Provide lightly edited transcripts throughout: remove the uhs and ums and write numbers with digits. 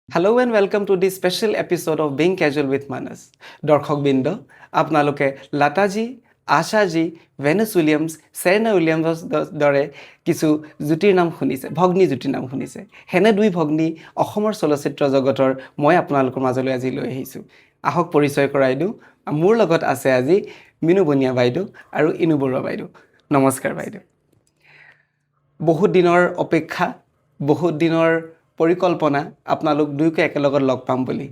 Hello and welcome to this special episode of Being Casual with Manas. দৰ্শক বৃন্দ আপোনালোকে লতাজি আশাজি Venus Williams Serena উইলিয়ামছৰ দৰে কিছু জুটিৰ নাম শুনিছে ভগ্নী জুটিৰ নাম শুনিছে হেনে দুই ভগ্নী অসমৰ চলচ্চিত্ৰ জগতৰ মই আপোনালোকৰ মাজলৈ আজি লৈ আহিছোঁ আহক পৰিচয় কৰাই দিওঁ মোৰ লগত আছে আজি মিনু বনিয়া বাইদেউ আৰু ইনু বৰুৱা বাইদেউ নমস্কাৰ বাইদেউ বহুত দিনৰ অপেক্ষা বহুত দিনৰ পৰিকল্পনা আপোনালোক দুয়োকে একেলগত লগ পাম বুলি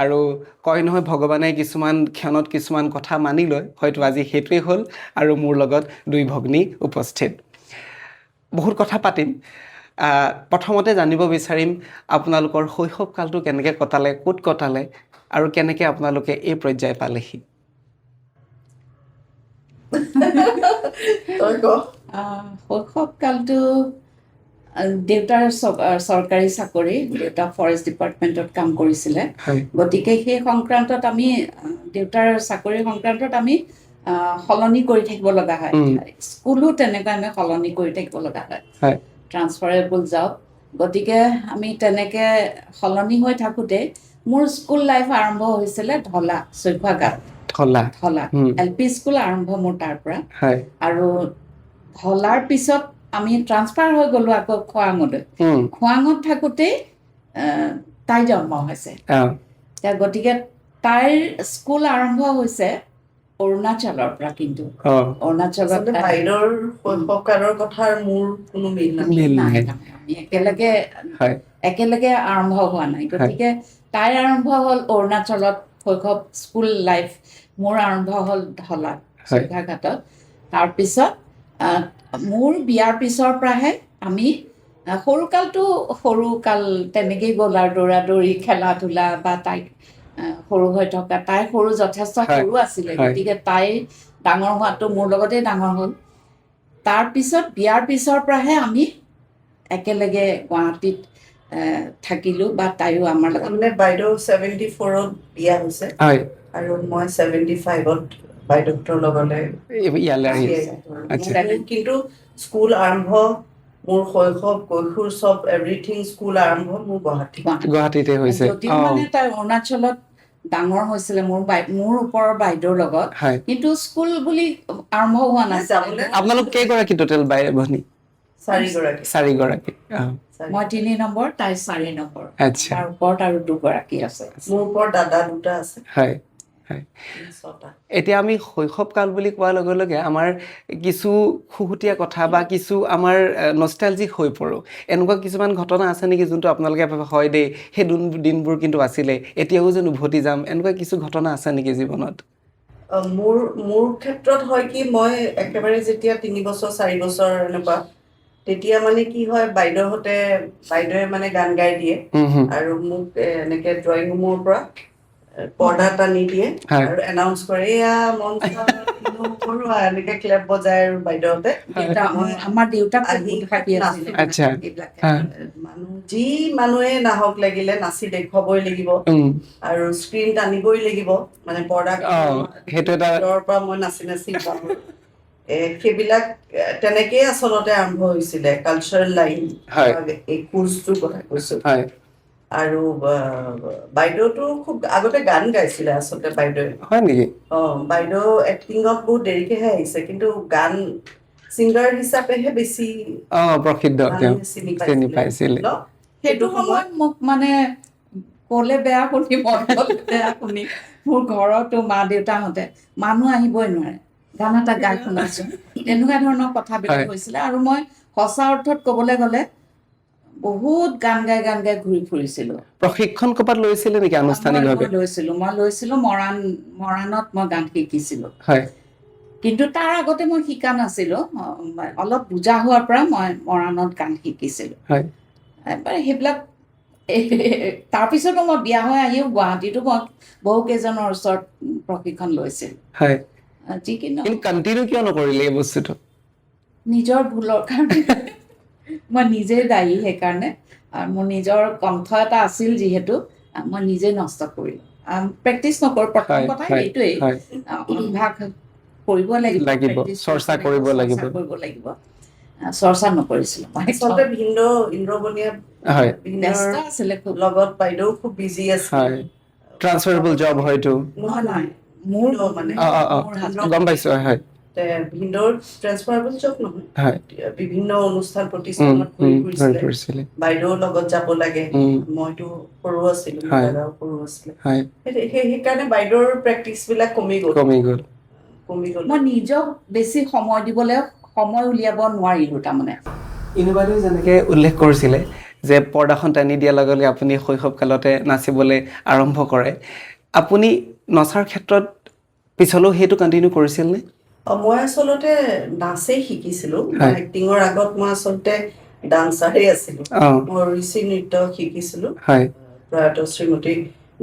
আৰু কয় নহয় ভগৱানে কিছুমান ক্ষণত কিছুমান কথা মানি লয় হয়তো আজি সেইটোৱেই হ'ল আৰু মোৰ লগত দুই ভগ্নী উপস্থিত বহুত কথা পাতিম প্ৰথমতে জানিব বিচাৰিম আপোনালোকৰ শৈশৱকালটো কেনেকৈ কটালে ক'ত কটালে আৰু কেনেকৈ আপোনালোকে এই পৰ্যায় পালেহি শৈশৱকালটো দেউতাৰ চৰকাৰী চাকৰি দেউতা ফৰেষ্ট ডিপাৰ্টমেণ্টত কাম কৰিছিলে গতিকে সেই সংক্ৰান্তত আমি দেউতাৰ চাকৰি সংক্ৰান্তত আমি সলনি কৰি থাকিব লগা হয় স্কুলো তেনেকৈ আমি সলনি কৰি থাকিব লগা হয় ট্ৰান্সফাৰেবল জব গতিকে আমি তেনেকৈ সলনি হৈ থাকোঁতে মোৰ স্কুল লাইফ আৰম্ভ হৈছিলে ঢলা চৈখোৱাগাঁও ঢলা LP স্কুল আৰম্ভ মোৰ তাৰ পৰা আৰু ঢলাৰ পিছত আমি ট্ৰান্সফাৰ হৈ গ'লো আকৌ খোৱাঙত থাকোঁতেই তাই জন্ম হৈছে গতিকে তাইৰ স্কুল আৰম্ভ হৈছে অৰুণাচলৰ পৰা কিন্তু অৰুণাচলত বাইদেউৰ শৈশৱকালৰ কথাৰ মোৰ কোনো মিল নাই আমি একেলগে আৰম্ভ হোৱা নাই গতিকে তাইৰ আৰম্ভ হ'ল অৰুণাচলত শৈশৱ স্কুল লাইফ মোৰ আৰম্ভ হ'ল ঢলাত চৈখাঘাটত তাৰপিছত মোৰ বিয়াৰ পিছৰ পৰাহে আমি সৰুকাল তেনেকেই গ'ল আৰু দৌৰা দৌৰি খেলা ধূলা বা তাইক সৰু হৈ থকা তাই যথেষ্ট সৰু আছিলে গতিকে তাই ডাঙৰ হোৱাটো মোৰ লগতেই ডাঙৰ হ'ল তাৰপিছত বিয়াৰ পিছৰ পৰাহে আমি একেলগে গুৱাহাটীত থাকিলোঁ বা তাইও আমাৰ লগত মানে বাইদেউ 74ত বিয়া হৈছে আৰু মই 75ত বাইদেউহঁতৰ লগলৈ কিন্তু স্কুল আৰম্ভ মোৰ শৈশৱ কৈশোৰ চব এভৰিথিং স্কুল আৰম্ভ মোৰ গুৱাহাটীতে হৈছে যদিও মানে তাই অৰুণাচলত ডাঙৰ হৈছিলে মোৰ ওপৰৰ বাইদেউৰ লগত কিন্তু স্কুল বুলি আৰম্ভ হোৱা নাছিলে আপোনালোক কেইগৰাকী টোটেল ভনী চাৰিগৰাকী মই 3 নম্বৰ তাই 4 নম্বৰ তাৰ ওপৰত আৰু 2গৰাকী আছে মোৰ ওপৰত দাদা দুটা আছে এতিয়া আমি শৈশৱকাল বুলি কোৱাৰ লগে লগে আমাৰ কিছু খুহুতীয়া কথা বা কিছু আমাৰ নষ্টালজিক হৈ পৰোঁ এনেকুৱা কিছুমান ঘটনা আছে নেকি যোনটো আপোনালোকে হয় দেই সেই দিনবোৰ কিন্তু আছিলে এতিয়াও যেন উভতি যাম এনেকুৱা কিছু ঘটনা আছে নেকি জীৱনত মোৰ ক্ষেত্ৰত হয় কি মই একেবাৰে যেতিয়া 3 বছৰ 4 বছৰ এনেকুৱা তেতিয়া মানে কি হয় বাইদেৱে মানে গান গাই দিয়ে আৰু মোক এনেকে ড্ৰয়িং ৰুমৰ পৰা পৰ্দা টানি দিয়ে আৰু এনাউন্স কৰে এয়া এনেকে ক্লেপ বজায় আৰু বাইদেউহঁতে আমাৰ দেউতাক যি মানুহে নাহক লাগিলে নাচি দেখুৱাবই লাগিব আৰু স্ক্ৰীন টানিবই লাগিব মানে পৰ্দা পৰা মই নাচি সেইবিলাক তেনেকেই আচলতে আৰম্ভ হৈছিলে কালচাৰেল লাইন এই কোৰ্চটোৰ কথা কৈছো আৰু বাইদেউতো খুব আগতে গান গাইছিলে আচলতে বাইদেৱে বাইদেউ এক্টিঙত বহুত দেৰিকেহে আহিছে কিন্তু গান ছিংগাৰ হিচাপেহে বেছি প্ৰসিদ্ধ চিনি পাইছিলে সেইটো সময়ত মোক মানে ক'লে বেয়া শুনি মোৰ ঘৰতো মা দেউতাহঁতে মানুহ আহিবই নোৱাৰে গান এটা গাই শুনাইছো এনেকুৱা ধৰণৰ কথাবিলাক হৈছিলে আৰু মই সঁচা অৰ্থত ক'বলৈ গ'লে বহুত গান গাই ঘূৰি ফুৰিছিলো প্ৰশিক্ষণ ক'ৰবাত লৈছিলে নেকি আনুষ্ঠানিকভাৱে মই লৈছিলো মৰাণত মই গান শিকিছিলো কিন্তু তাৰ আগতে মই শিকা নাছিলো অলপ বুজা হোৱাৰ পৰা মই মৰাণত গান শিকিছিলো সেইবিলাক তাৰপিছতো মই বিয়া হৈ আহিও গুৱাহাটীতো মই বহু কেইজনৰ ওচৰত প্ৰশিক্ষণ লৈছিলো কণ্টিনিউ কিয় নকৰিলে এই বস্তুটো নিজৰ ভুলৰ কাৰণে মই নিজেই দায়ী সেইকাৰণে আৰু মোৰ নিজৰ কণ্ঠ এটা আছিল যিহেতু মই নিজে নষ্ট কৰিলোঁ প্ৰেক্টিচ নকৰোঁ প্ৰথম কথা সেইটোৱেই অভ্যাস কৰিব লাগিব চৰ্চা কৰিব লাগিব চৰ্চা নকৰিছিলোঁ মই আচলতে ইন্দ্ৰবনীয়া হয় ব্যস্ত আছিলে খুব লগত বাইদেউ খুব বিজি আছিল হয় ট্ৰান্সফাৰেবল জব হয়তো নহয় মোৰ মানে মোৰ husband- গম পাইছোঁ হয় ভিন্দৰ ট্ৰান্সফাৰেবল জব নহয় হয় বিভিন্ন অনুষ্ঠান প্ৰতিষ্ঠানত ঘূৰি ফুৰিছিলে কৰিছিলে বাইদেউৰ লগত যাব লাগে উম, মইতো সৰু আছিলো হয়। দাদাও সৰু আছিলে হয় সেইকাৰণে বাইদেউৰ প্ৰেক্টিচ বিলাক কমি গ'ল মই নিজক বেছি সময় দিবলৈ সময় উলিয়াব নোৱাৰিলোঁ তাৰমানে ইনুবাইদেউ যেনেকৈ উল্লেখ কৰিছিলে যে পৰ্দাখন টানি দিয়াৰ লগে লগে আপুনি শৈশৱকালতে নাচিবলৈ আৰম্ভ কৰে আপুনি নচাৰ ক্ষেত্ৰত পিছলৈও সেইটো কণ্টিনিউ কৰিছিলনে মই আচলতে নাচেই শিকিছিলো হয়। এক্টিঙৰ আগত মই আচলতে ডান্সাৰে আছিলো অঁ মই ঋষি নৃত্য শিকিছিলো হয় প্ৰয়াত শ্ৰীমতী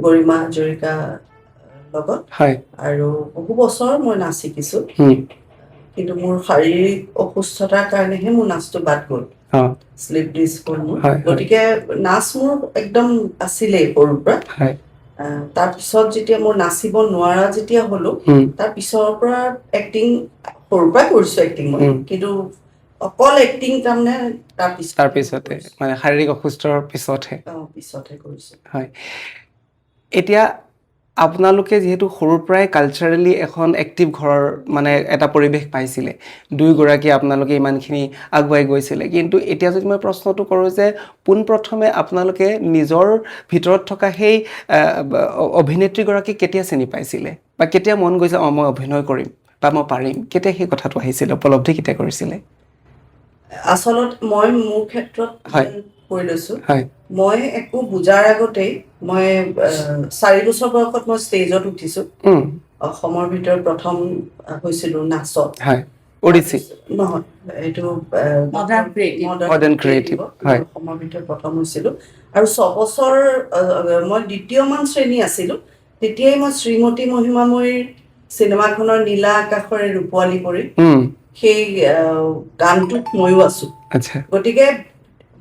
গৰিমা হাজৰিকা লগত হয় আৰু বহু বছৰ মই নাচ শিকিছো হুম, কিন্তু মোৰ শাৰীৰিক অসুস্থতাৰ কাৰণেহে মোৰ নাচটো বাদ গ'ল অঁ শ্লিপ ডিস্ক হ'ল মোৰ হয়, হয়। গতিকে নাচ মোৰ একদম আছিলেই সৰুৰ পৰা হয় তাৰপিছত যেতিয়া মোৰ নাচিব নোৱাৰা যেতিয়া হ'লো হুম, তাৰ পিছৰ পৰা এক্টিং সৰুৰ পৰাই কৰিছো এক্টিং মই কিন্তু অকল এক্টিং তাৰমানে তাৰপিছতে মানে শাৰীৰিক অসুস্থৰ পিছতহে পিছতহে কৰিছো হয় এতিয়া আপোনালোকে যিহেতু সৰুৰ পৰাই কালচাৰেলি এখন এক্টিভ ঘৰৰ মানে এটা পৰিৱেশ পাইছিলে দুয়োগৰাকী আপোনালোকে ইমানখিনি আগুৱাই গৈছিলে কিন্তু এতিয়া যদি মই প্ৰশ্নটো কৰোঁ যে পোনপ্ৰথমে আপোনালোকে নিজৰ ভিতৰত থকা সেই অভিনেত্ৰীগৰাকীক কেতিয়া চিনি পাইছিলে বা কেতিয়া মন গৈছে মই অভিনয় কৰিম বা মই পাৰিম কেতিয়া সেই কথাটো আহিছিলে উপলব্ধি কেতিয়া কৰিছিলে আচলত মই মোৰ ক্ষেত্ৰত হয়। কৈ লৈছো হয় মই একো বুজাৰ আগতেই মই 4 বছৰ বয়সত মই ষ্টেজত উঠিছো অসমৰ ভিতৰত প্ৰথম হৈছিলো নাচত হয় ওড়িশী নহয় এইটো Modern Creative, হয়। অসমৰ ভিতৰত প্ৰথম হৈছিলো আৰু 6 বছৰ মই দ্বিতীয়মান শ্ৰেণী আছিলো তেতিয়াই মই শ্ৰীমতী মহিমাময়ীৰ চিনেমাখনৰ নীলা আকাশৰে ৰূপোৱালী পৰি সেই গানটোত ময়ো আছো আচ্ছা গতিকে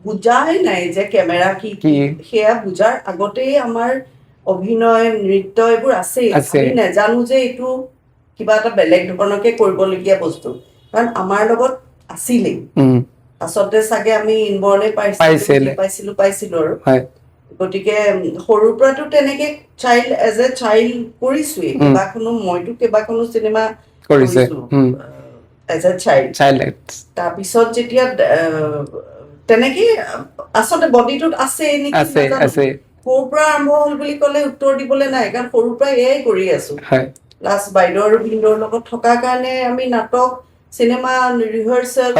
বুজাই নাই যে কেমেৰা কি সেয়া বুজাৰ আগতেই আমাৰ অভিনয় নৃত্য এইবোৰ আছেই আমি নাজানো যে এইটো কিবা এটা বেলেগ ধৰণকে কৰিবলগীয়া বস্তু কাৰণ আমাৰ লগত আছিলেই আচলতে চাগে আমি ইনবৰ্ণে পাইছিলো আৰু গতিকে সৰুৰ পৰাতো তেনেকে এজ এ চাইল্ড কৰিছোৱেই মইতো কেইবাখনো চিনেমা কৰিছো এজ এ চাইল্ড তাৰপিছত যেতিয়া তেনেকেই আচলতে বডিটোত আছে নেকি সৰুৰ পৰা আৰম্ভ হ'ল বুলি ক'লে উত্তৰ দিবলৈ নাই কাৰণ সৰুৰ পৰা এয়াই কৰি আছো প্লাছ বাইদেউ আৰু ভিন্দৰ লগত থকাৰ কাৰণে আমি নাটক চিনেমা ৰিহাৰ্চেল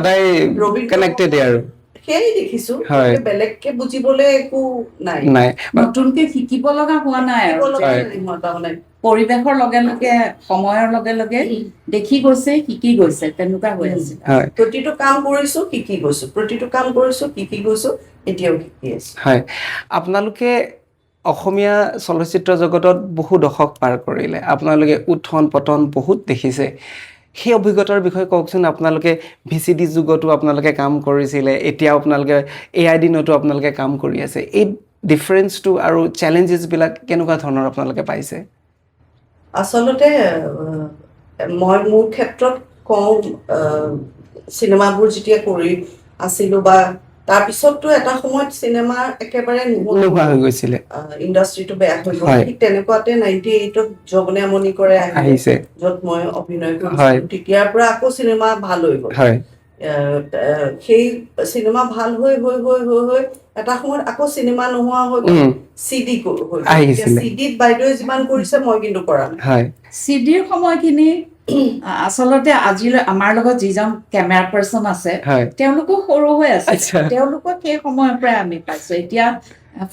সেয়াই দেখিছো বেলেগকে বুজিবলৈ একো নাই নতুনকে শিকিব লগা হোৱা নাই তাৰমানে পৰিৱেশৰ লগে লগে সময়ৰ লগে লগে দেখি গৈছে শিকি গৈছে তেনেকুৱা হৈ আছে প্ৰতিটো কাম কৰিছো শিকি গৈছো এতিয়াও শিকি আছো হয় আপোনালোকে অসমীয়া চলচ্চিত্ৰ জগতত বহু দশক পাৰ কৰিলে আপোনালোকে উত্থান পতন বহুত দেখিছে সেই অভিজ্ঞতাৰ বিষয়ে কওকচোন আপোনালোকে VCD যুগতো আপোনালোকে কাম কৰিছিলে এতিয়া আপোনালোকে AI দিনতো আপোনালোকে কাম কৰি আছে এই ডিফাৰেন্সটো আৰু চেলেঞ্জেছবিলাক কেনেকুৱা ধৰণৰ আপোনালোকে পাইছে আচলতে মই মোৰ ক্ষেত্ৰত কওঁ চিনেমাবোৰ যেতিয়া কৰি আছিলো বা তাৰপিছততো এটা সময়ত চিনেমা একেবাৰে নোহোৱা হৈ গৈছিলে ইণ্ডাষ্ট্ৰিটো বেয়া হৈ গ'ল ঠিক তেনেকুৱাতে 98ত জগনীয়ামণি কৰে আহিছে য'ত মই অভিনয় কৰিছিলো তেতিয়াৰ পৰা আকৌ চিনেমা ভাল হৈ গ'ল সেই চিনেমা ভাল হৈ এটা সময়ত আকৌ চিনেমা নোহোৱা হৈ গ'ল CD চিডিত বাইদেৱে যিমান কৰিছে মই কিন্তু কৰা নাই চিডিৰ সময়খিনি আচলতে আজিলৈ আমাৰ লগত যিজন কেমেৰা পাৰ্চন আছে তেওঁলোকো সৰু হৈ আছে তেওঁলোকক সেই সময়ৰ পৰাই আমি পাইছো এতিয়া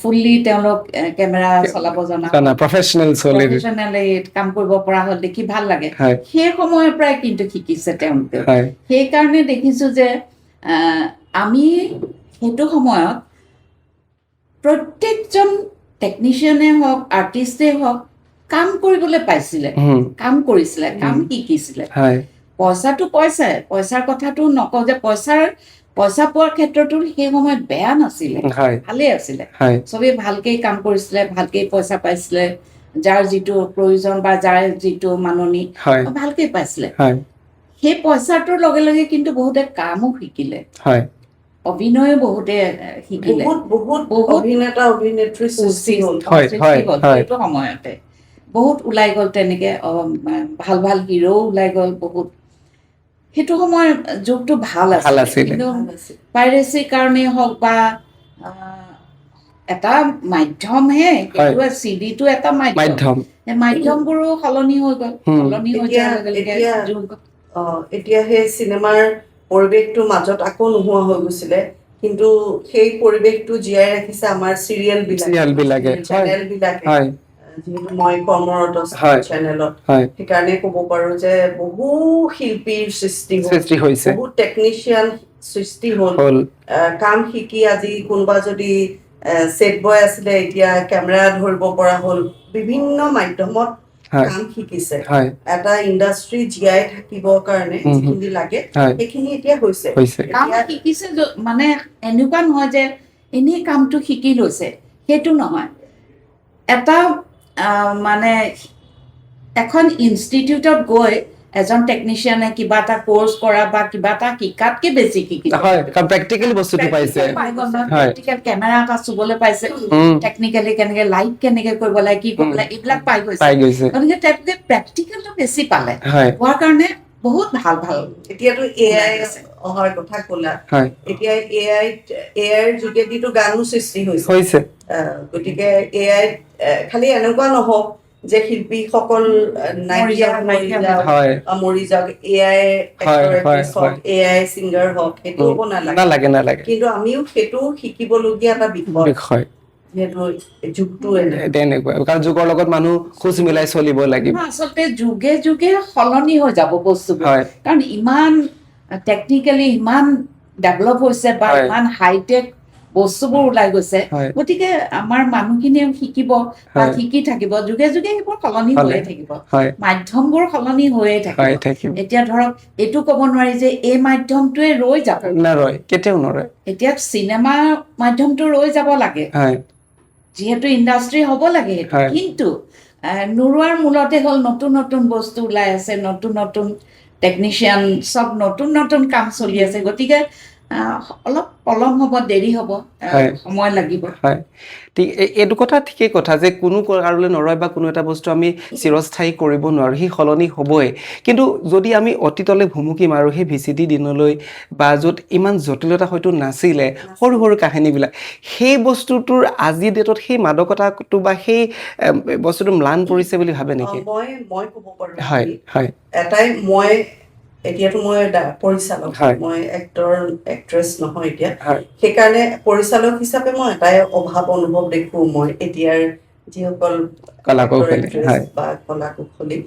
ফুল্লি তেওঁলোক কেমেৰা চলাব জনা প্ৰফেচনেলি কাম কৰিব পৰা হ'ল দেখি ভাল লাগে সেই সময়ৰ পৰাই কিন্তু শিকিছে তেওঁলোকে সেইকাৰণে দেখিছো যে আমি সেইটো সময়ত প্ৰত্যেকজন টেকনিচিয়ানে হওক আৰ্টিষ্টেই হওক কাম কৰিবলৈ পাইছিলে কাম কৰিছিলে কাম শিকিছিলে পইচাটো পইচাৰ কথাটো নকওঁ যে পইচা পোৱাৰ ক্ষেত্ৰতো সেই সময়ত বেয়া নাছিলে ভালেই আছিলে চবেই ভালকেই কাম কৰিছিলে ভালকেই পইচা পাইছিলে যাৰ যিটো প্ৰয়োজন বা যাৰ যিটো মাননি ভালকেই পাইছিলে সেই পইচাটোৰ লগে লগে কিন্তু বহুতে কামো শিকিলে, হয় অভিনয়ো বহুতে শিকিলে, বহুত অভিনেতা অভিনেত্ৰী সৃষ্টি হ'ল সেইটো সময়তে বহুত ওলাই গ'ল তেনেকে, ভাল ভাল হিৰো ওলাই গ'ল বহুত। সেইটো সময় যুগটো ভাল আছিল, কিন্তু পাইৰেচিৰ কাৰণেই হওক বা এটা মাধ্যমহে, সেইটো চিডিটো এটা মাধ্যম, মাধ্যমবোৰো সলনি হৈ গ'ল, সলনি হৈ যোৱাৰ লগে লগে এতিয়া সেই চিনেমাৰ পৰিৱেশটো মাজত আকৌ নোহোৱা হৈ গৈছিলে, কিন্তু সেই পৰিৱেশটো জীয়াই ৰাখিছে আমাৰ চিৰিয়েল বিলাকে, চেনেল বিলাকে, যিহেতু মই কৰ্মৰত চেনেলত, সেইকাৰণে ক'ব পাৰো যে বহু শিল্পীৰ সৃষ্টি হৈছে, বহুত টেকনিচিয়ান সৃষ্টি হ'ল, কাম শিকি আজি কোনোবা যদি ছেট বয় আছিলে এতিয়া কেমেৰা ধৰিব পৰা হ'ল, বিভিন্ন মাধ্যমত কাম শিকিছে। এটা ইণ্ডাষ্ট্ৰী জীয়াই থাকিবৰ কাৰণে যিখিনি লাগে সেইখিনি এতিয়া হৈছে। কাম শিকিছে মানে এনেকুৱা নহয় যে এনেই কামটো শিকি লৈছে, সেইটো নহয়। এটা মানে এখন ইনষ্টিটিউটত গৈ এজন টেকনিচিয়ানে কিবা এটা কোৰ্চ কৰা বা কিবা এটা শিকাতকে বেছি শিকিছে, প্ৰেক্টিকেলি বস্তুটো পাইছে, প্ৰেক্টিকেল কেমেৰা এটা চুবলৈ পাইছে, টেকনিকেলি কেনেকে লাইট কেনেকে কৰিব লাগে, কি কৰিব লাগে, এইবিলাক পাই গৈছে। গতিকে তেওঁলোকে প্ৰেক্টিকেলটো বেছি পালে, হোৱাৰ কাৰণে বহুত ভাল ভাল। এতিয়াতো AI অহাৰ কথা ক'লা, এতিয়া AIৰ যোগেদিতো গানো সৃষ্টি হৈছে। গতিকে AI খালি এনেকুৱা নহওক যে শিল্পীসকল নাইকিয়া মৰি যাওক, AI AI ছিংগাৰ হওক, সেইটো হ'ব নালাগে। কিন্তু আমিও সেইটো শিকিবলগীয়া এটা বিষয়, যিহেতু যুগটো তেনেকুৱা, কাৰণ যুগৰ লগত মানুহ খোজ মিলাই চলিব লাগিব। আচলতে যুগে যুগে সলনি হৈ যাব বস্তুবোৰ, কাৰণ ইমান টেকনিকেলি ইমান ডেভেলপ হৈছে বা ইমান হাইটেক বস্তুবোৰ ওলাই গৈছে, গতিকে আমাৰ মানুহখিনিয়ে শিকিব বা শিকি থাকিব, যুগে যুগে সেইবোৰ সলনি হৈয়ে থাকিব, মাধ্যমবোৰ সলনি হৈয়ে থাকিব। এতিয়া ধৰক এইটো ক'ব নোৱাৰি যে এই মাধ্যমটোৱে ৰৈ যাব, কেতিয়াও নৰয়। এতিয়া চিনেমা মাধ্যমটো ৰৈ যাব লাগে, যিহেতু ইণ্ডাষ্ট্ৰী হ'ব লাগে সেইটো, কিন্তু নোৰোৱাৰ মূলতে হ'ল নতুন নতুন বস্তু ওলাই আছে, নতুন নতুন টেকনিচিয়ান, চব নতুন নতুন কাম চলি আছে, গতিকে অলপ পলম হ'ব, দেৰি হ'ব, সময় লাগিব। ঠিক এইটো কথা ঠিকেই কথা যে কোনো কাৰণলৈ নৰয় বা কোনো এটা বস্তু আমি চিৰস্থায়ী কৰিব নোৱাৰোঁ, সি সলনি হ'বই। কিন্তু যদি আমি অতীতলৈ ভুমুকি মাৰোঁ, সেই VCD দিনলৈ বা য'ত ইমান জটিলতা হয়তো নাছিলে, সৰু সৰু কাহিনীবিলাক, সেই বস্তুটোৰ আজিৰ ডেটত সেই মাদকতাটো বা সেই বস্তুটো ম্লান পৰিছে বুলি ভাবে নেকি? মই ক'ব পাৰোঁ এটাই, এতিয়াতো মই পৰিচালক, মই এক্ট্ৰেছ নহয় এতিয়া, সেইকাৰণে পৰিচালক হিচাপে মই এটাই অভাৱ অনুভৱ দেখোঁ, মই এতিয়াৰ যিসকল কলা কৌশলী,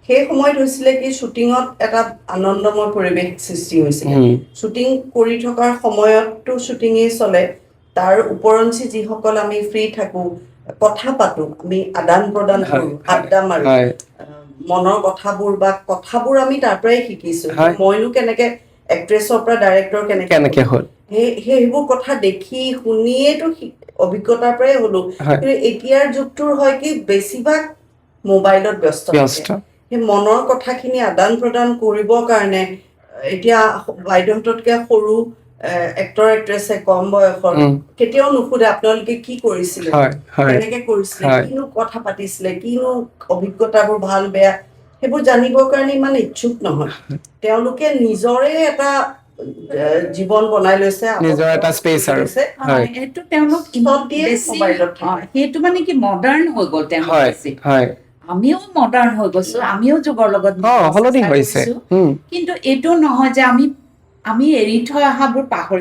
সেই সময়ত হৈছিলে কি শ্বুটিঙত এটা আনন্দময় পৰিৱেশ সৃষ্টি হৈছিলে। শ্বুটিং কৰি থকাৰ সময়ততো শ্বুটিঙেই চলে, তাৰ ওপৰঞ্চি যিসকল আমি ফ্ৰী থাকোঁ, কথা পাতোঁ, আমি আদান প্ৰদান কৰোঁ, আড্ডা মাৰোঁ, মনৰ কথাবোৰ আমি তাৰ পৰাই শিকিছোঁ। মইনো কেনেকে এক্ট্ৰেছৰ পৰা ডাইৰেক্টৰ কেনেকে হ'ল, সেইবোৰ কথা দেখি শুনিয়েতো অভিজ্ঞতাৰ পৰাই হ'লো। কিন্তু এতিয়াৰ যুগটোৰ হয় কি বেছিভাগ মোবাইলত ব্যস্ত, সেই মনৰ কথাখিনি আদান প্ৰদান কৰিবৰ কাৰণে এতিয়া বাইদেউহঁততকে সৰু এক্টৰ এক্ট্ৰেছে কম বয়সৰ কেতিয়াও নুসুধে আপোনালোকে কি কৰিছিলে, কেনেকে কৰিছিলে, কিনো কথা পাতিছিলে, কিনো অভিজ্ঞতাবোৰ ভাল বেয়া, সেইবোৰ জানিবৰ কাৰণে ইমান ইচ্ছুক নহয়। তেওঁলোকে নিজৰে এটা জীৱন বনাই লৈছে, নিজৰ এটা স্পেচ, আৰু সেইটো তেওঁলোক সেইটো মানে কি মডাৰ্ণ হৈ গ'ল তেওঁলোক। আমিও মডাৰ্ণ হৈ গৈছো, আমিও যুগৰ লগত সলনি হৈছে, কিন্তু এইটো নহয় যে আমি এৰি থৈ অহাবোৰ পাহৰি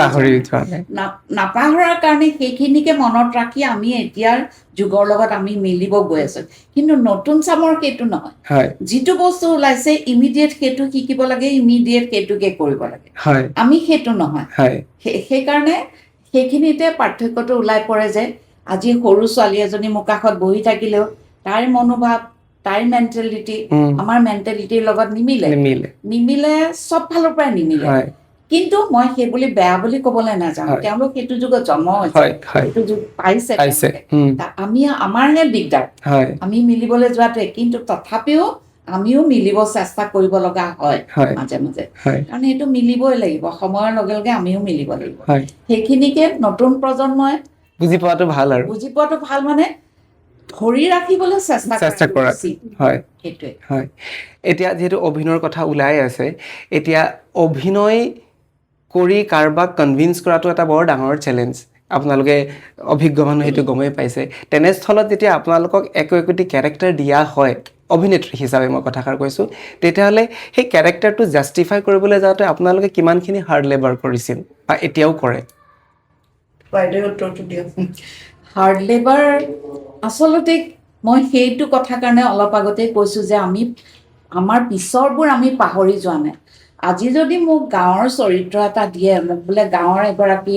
নাপাহৰাৰ কাৰণে সেইখিনিকে মনত ৰাখি আমি এতিয়াৰ যুগৰ লগত আমি মিলিব গৈ আছো। কিন্তু নতুন চামৰ সেইটো নহয়, যিটো বস্তু ওলাইছে ইমিডিয়েট সেইটো শিকিব লাগে, ইমিডিয়েট সেইটোকে কৰিব লাগে, আমি সেইটো নহয়। সেইকাৰণে সেইখিনিতে পাৰ্থক্যটো ওলাই পৰে যে আজি সৰু ছোৱালী এজনী মোৰ কাষত বহি থাকিলেও তাইৰ মনোভাৱ, তাইৰ মেণ্টেলিটি আমাৰ মেণ্টেলিটিৰ লগত নিমিলে, চব ফালৰ পৰাই নিমিলে। কিন্তু মই সেই বুলি বেয়া বুলি ক'বলৈ নাযাওঁ, তেওঁলোক সেইটো যুগত জন্ম হৈছে, সেইটো যুগ পাইছে, আমাৰহে দিগদাৰ আমি মিলিবলৈ যোৱাটোৱে। কিন্তু তথাপিও আমিও মিলিব চেষ্টা কৰিব লগা হয় হয় মাজে মাজে, হয় কাৰণ এইটো মিলিবই লাগিব, সময়ৰ লগে লগে আমিও মিলিব লাগিব। হয় সেইখিনিকে নতুন প্ৰজন্মই বুজি পোৱাটো ভাল আৰু বুজি পোৱাটো ভাল, মানে ধৰি ৰাখিবলৈ চেষ্টা চেষ্টা কৰাটো কৰা উচিত। হয় সেইটোৱে। হয় এতিয়া যিহেতু অভিনয়ৰ কথা ওলাই আছে, এতিয়া অভিনয় কৰি কাৰোবাক কনভিন্স কৰাটো এটা বৰ ডাঙৰ চেলেঞ্জ, আপোনালোকে অভিজ্ঞ মানুহ সেইটো গমেই পাইছে। তেনেস্থলত যেতিয়া আপোনালোকক একোটি কেৰেক্টাৰ দিয়া হয় অভিনেত্ৰী হিচাপে মই কথাষাৰ কৈছোঁ, তেতিয়াহ'লে সেই কেৰেক্টাৰটো জাষ্টিফাই কৰিবলৈ যাওঁতে আপোনালোকে কিমানখিনি হাৰ্ড লেবাৰ কৰিছিল বা এতিয়াও কৰে? বাইদেউ উত্তৰটো দিয়ক। হাৰ্ড লেবাৰ আচলতে মই সেইটো কথা কাৰণে অলপ আগতেই কৈছোঁ যে আমাৰ পিছৰবোৰ আমি পাহৰি যোৱা নাই। আজি যদি মোক গাঁৱৰ চৰিত্ৰ এটা দিয়ে, মোক বোলে গাঁৱৰ এগৰাকী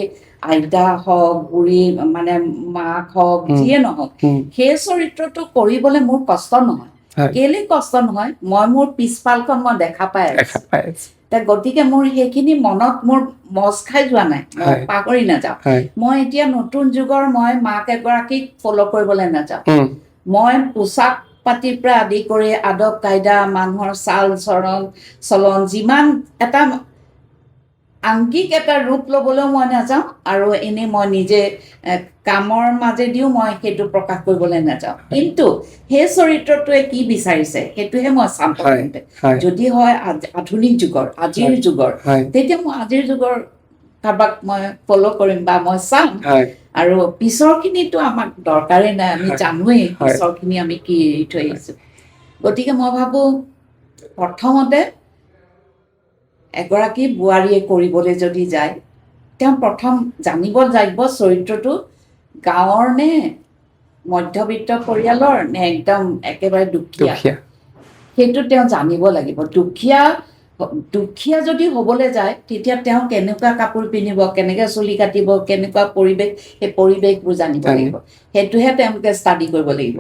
আইতা হওক, বুঢ়ী মানে মাক হওক, যিয়ে নহওক, সেই চৰিত্ৰটো কৰিবলৈ মোৰ কষ্ট নহয়। কেলে কষ্ট নহয়, মই মোৰ পিছফালখন মই দেখা পাই আছো। গতিকে মোৰ সেইখিনি মনত মোৰ মজ খাই যোৱা নাই, মই পাহৰি নাযাওঁ। মই এতিয়া নতুন যুগৰ মই মাক এগৰাকীক ফ'ল' কৰিবলৈ নাযাওঁ। মই পোচাক পাতিৰ পৰা আদি কৰি আদব কাইদা, মানুহৰ চাল চলন, যিমান এটা আংকিক এটা ৰূপ ল'বলৈও মই নাযাওঁ, আৰু এনেই মই নিজে কামৰ মাজেদিও মই সেইটো প্ৰকাশ কৰিবলৈ নাযাওঁ। কিন্তু সেই চৰিত্ৰটোৱে কি বিচাৰিছে সেইটোহে মই চাম প্ৰথমতে। যদি হয় আধুনিক যুগৰ, আজিৰ যুগৰ, তেতিয়া মই আজিৰ যুগৰ কাৰোবাক মই ফ'ল' কৰিম বা মই চাম। আৰু পিছৰখিনিতো আমাক দৰকাৰেই নাই, আমি জানোৱেই পিছৰখিনি আমি কি এৰি থৈ আহিছোঁ। গতিকে মই ভাবোঁ প্ৰথমতে এগৰাকী বোৱাৰীয়ে কৰিবলৈ যদি যায়, তেওঁ প্ৰথম জানিব লাগিব চৰিত্ৰটো গাঁৱৰ নে মধ্যবিত্ত পৰিয়ালৰ নে একদম একেবাৰে দুখীয়া, সেইটো তেওঁ জানিব লাগিব। দুখীয়া যদি হ'বলৈ যায়, তেতিয়া তেওঁ কেনেকুৱা কাপোৰ পিন্ধিব, কেনেকৈ চুলি কাটিব, কেনেকুৱা পৰিৱেশ, সেই পৰিৱেশবোৰ জানিব লাগিব। সেইটোহে তেওঁলোকে ষ্টাডি কৰিব লাগিব।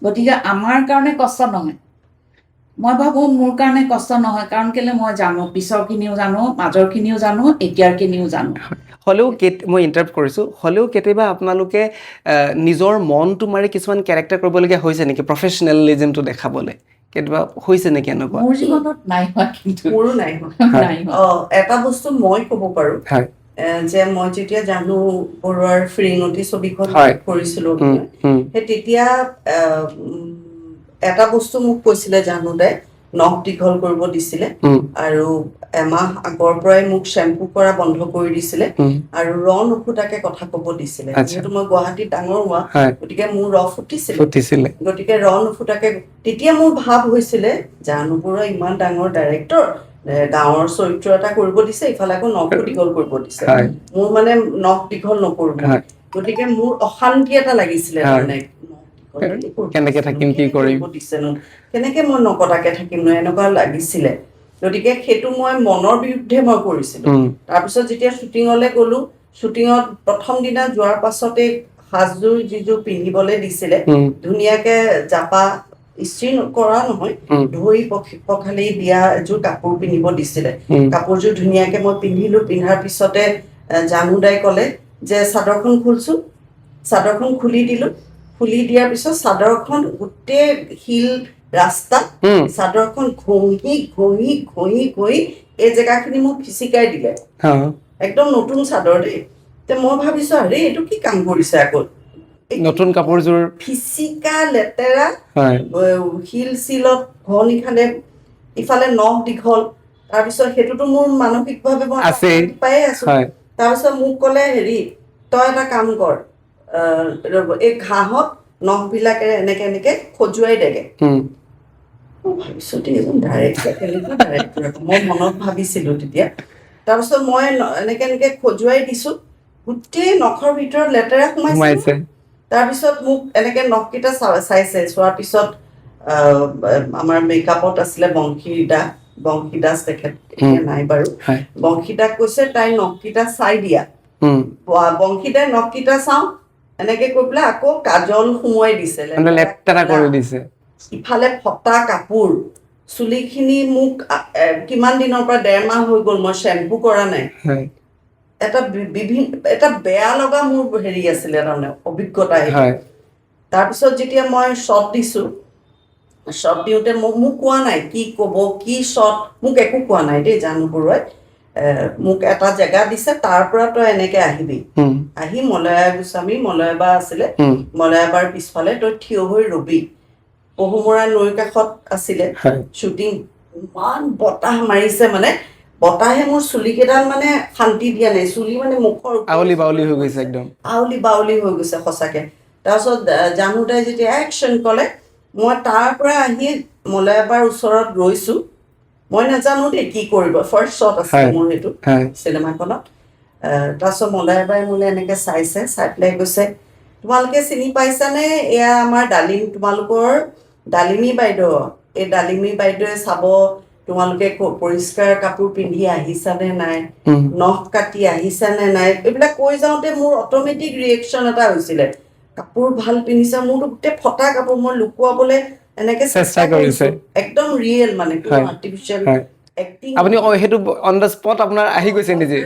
গতিকে আমাৰ কাৰণে কষ্ট নহয়, মই ভাবোঁ মোৰ কাৰণে কষ্ট নহয়, কাৰণ কেলৈ মই জানো, পিছৰখিনিও জানো, মাজৰখিনিও জানো, এতিয়াৰখিনিও জানো। হ'লেও মই ইণ্টাৰাপ্ট কৰিছোঁ, হ'লেও কেতিয়াবা আপোনালোকে নিজৰ মনটো মাৰি কিছুমান কেৰেক্টাৰ কৰিবলগীয়া হৈছে নেকি, প্ৰফেচনেলিজিমটো দেখাবলৈ? কেতিয়াবা হৈছে নেকি এনেকুৱা? মোৰ জীৱনত নাই হোৱা, কিন্তু মোৰো নাই হোৱা। এটা বস্তু মই ক'ব পাৰোঁ যে মই যেতিয়া জানু বৰুৱাৰ ফিৰিঙতি ছবিখন কৰিছিলোঁ, সেই তেতিয়া এটা বস্তু মোক কৈছিলে জানুদাই, নখ দীঘল কৰিব দিছিলে, আৰু এমাহ আগৰ পৰাই মোক শ্বেম্পু কৰা বন্ধ কৰি দিছিলে, আৰু নুফুটাকে কথা ক'ব দিছিলে। যিহেতু মই গুৱাহাটীত ডাঙৰ হোৱা, গতিকে মোৰ ফুটিছিলে। গতিকে নুফুটাকে, তেতিয়া মোৰ ভাৱ হৈছিলে জানু বৰুৱা ইমান ডাঙৰ ডাইৰেক্টৰ, গাঁৱৰ চৰিত্ৰ এটা কৰিব দিছে, ইফালে আকৌ নখো দীঘল কৰিব দিছে, মোৰ মানে নখ দীঘল নকৰিব। গতিকে মোৰ অশান্তি এটা লাগিছিলে, মানে কেনেকে থাকিম, কি কৰিম, কেনেকে মই নকটাকে থাকিম ন, এনেকুৱা লাগিছিলে। গতিকে সেইটো মই মনৰ বিৰুদ্ধে মই কৰিছিলো। তাৰপিছত যেতিয়া শ্বুটিঙলৈ গ'লো, শ্বুটিঙত প্ৰথম দিনা যোৱাৰ পাছতে সাজযোৰ যিযোৰ পিন্ধিবলৈ দিছিলে, ধুনীয়াকে জাপা ইস্ত্ৰি কৰা নহয়, ধুই পখালি দিয়া এযোৰ কাপোৰ পিন্ধিব দিছিলে। কাপোৰযোৰ ধুনীয়াকে মই পিন্ধিলো। পিন্ধাৰ পিছতে জানুদাই ক'লে যে চাদৰখন খুলচোন। চাদৰখন খুলি দিলো। খুলি দিয়াৰ পিছত চাদৰখন গোটেই শিল ৰাস্তাত চাদৰখন ঘঁহি ঘঁহি ঘঁহি ঘঁহি এই জেগাখিনি মোক ফিচিকাই দিলে। একদম নতুন চাদৰ দেই। মই ভাবিছো আৰে এইটো কি কাম কৰিছে, আকৌ নতুন কাপোৰযোৰ ফিচিকা লেতেৰা, শিল চিলত ঘঁহি খালে, ইফালে নখ দীঘল। তাৰপিছত সেইটোতো মোৰ মানসিকভাৱে মই পায়ে আছো। তাৰপিছত মোক ক'লে হেৰি, তই এটা কাম কৰ, এই ঘাঁহত নখবিলাকেৰে এনেকে এনেকে খজুৱাই দেগে। মই ভাবিছো এজন ডাইৰেক্টৰ, কেনেকুৱা ডাইৰেক্টৰ, মই মনত ভাবিছিলো তেতিয়া। তাৰপিছত মই এনেকে এনেকে খজুৱাই দিছো, গোটেই নখৰ ভিতৰত লেতেৰা সোমাইছে। তাৰপিছত মোক এনেকে নখকেইটা চাইছে, চোৱাৰ পিছত আমাৰ মেকআপত আছিলে বংশী দাস, তেখেত এতিয়া নাই বাৰু। বংশীদাক কৈছে তাই নখকেইটা চাই দিয়া। বংশীদাই নখকেইটা চাওঁ, এনেকে কৈ পেলাই আকৌ কাজল সুমুৱাই দিছে, লেতেৰা কৰি দিছে। ইফালে ফটা কাপোৰ, চুলিখিনি মোক কিমান দিনৰ পৰা 1.5 মাহ হৈ গ'ল, মই শ্বেম্পু কৰা নাই। এটা বেয়া লগা মোৰ হেৰি আছিলে, তাৰমানে অভিজ্ঞতা। তাৰপিছত যেতিয়া মই শ্বট দিছো, শ্বট দিওঁতে মোক কোৱা নাই কি ক'ব কি শ্বট, মোক একো কোৱা নাই দেই জানু বৰুৱাই। মোক এটা জেগা দিছে, তাৰ পৰা তই এনেকে আহিবি, আহি মলয়া গোস্বামী মলয়াবা আছিলে, মলয়াবাৰ পিছফালে তই থিয় হৈ ৰবি। পহুমৰা নৈৰ কাষত আছিলে শ্বুটিং, ইমান বতাহ মাৰিছে মানে, বতাহে মোৰ চুলি কেইডাল মানে শান্তি দিয়া নাই, চুলি মানে মুখৰ আউলি বাউলি হৈ গৈছে, একদম আউলি বাউলি হৈ গৈছে সঁচাকে। তাৰপিছত জানুদাই যেতিয়া একশ্যন ক'লে, মই তাৰ পৰা আহি মলয়াবাৰ ওচৰত ৰৈছো, মই নাজানো দেই কি কৰিব, ফাৰ্ষ্ট শ্বট আছিলে মোৰ সেইটো চিনেমাখনত। তাৰপিছত মলয়াবাই মোলৈ এনেকে চাইছে, চাই পেলাই কৈছে, তোমালোকে চিনি পাইছানে, এয়া আমাৰ তোমালোকৰ ডালিমী বাইদেউ, এই ডালিমী বাইদেৱে চাব তোমালোকে পৰিষ্কাৰ কাপোৰ পিন্ধি আহিছানে নাই, নখ কাটি আহিছানে নাই, এইবিলাক কৈ যাওঁতে মোৰ অট'মেটিক ৰিয়েকশ্যন এটা হৈছিলে, কাপোৰ ভাল পিন্ধিছা, মোৰতো গোটেই ফটা কাপোৰ, মই লুকুৱাবলৈ এনেকে চেষ্টা কৰিছো, একদম ৰিয়েল মানে, কোনো আৰ্টিফিচিয়েল এক্টিং। আপুনি সেইটো অন দ্য স্পট আপোনাৰ আহি গৈছে নিজে?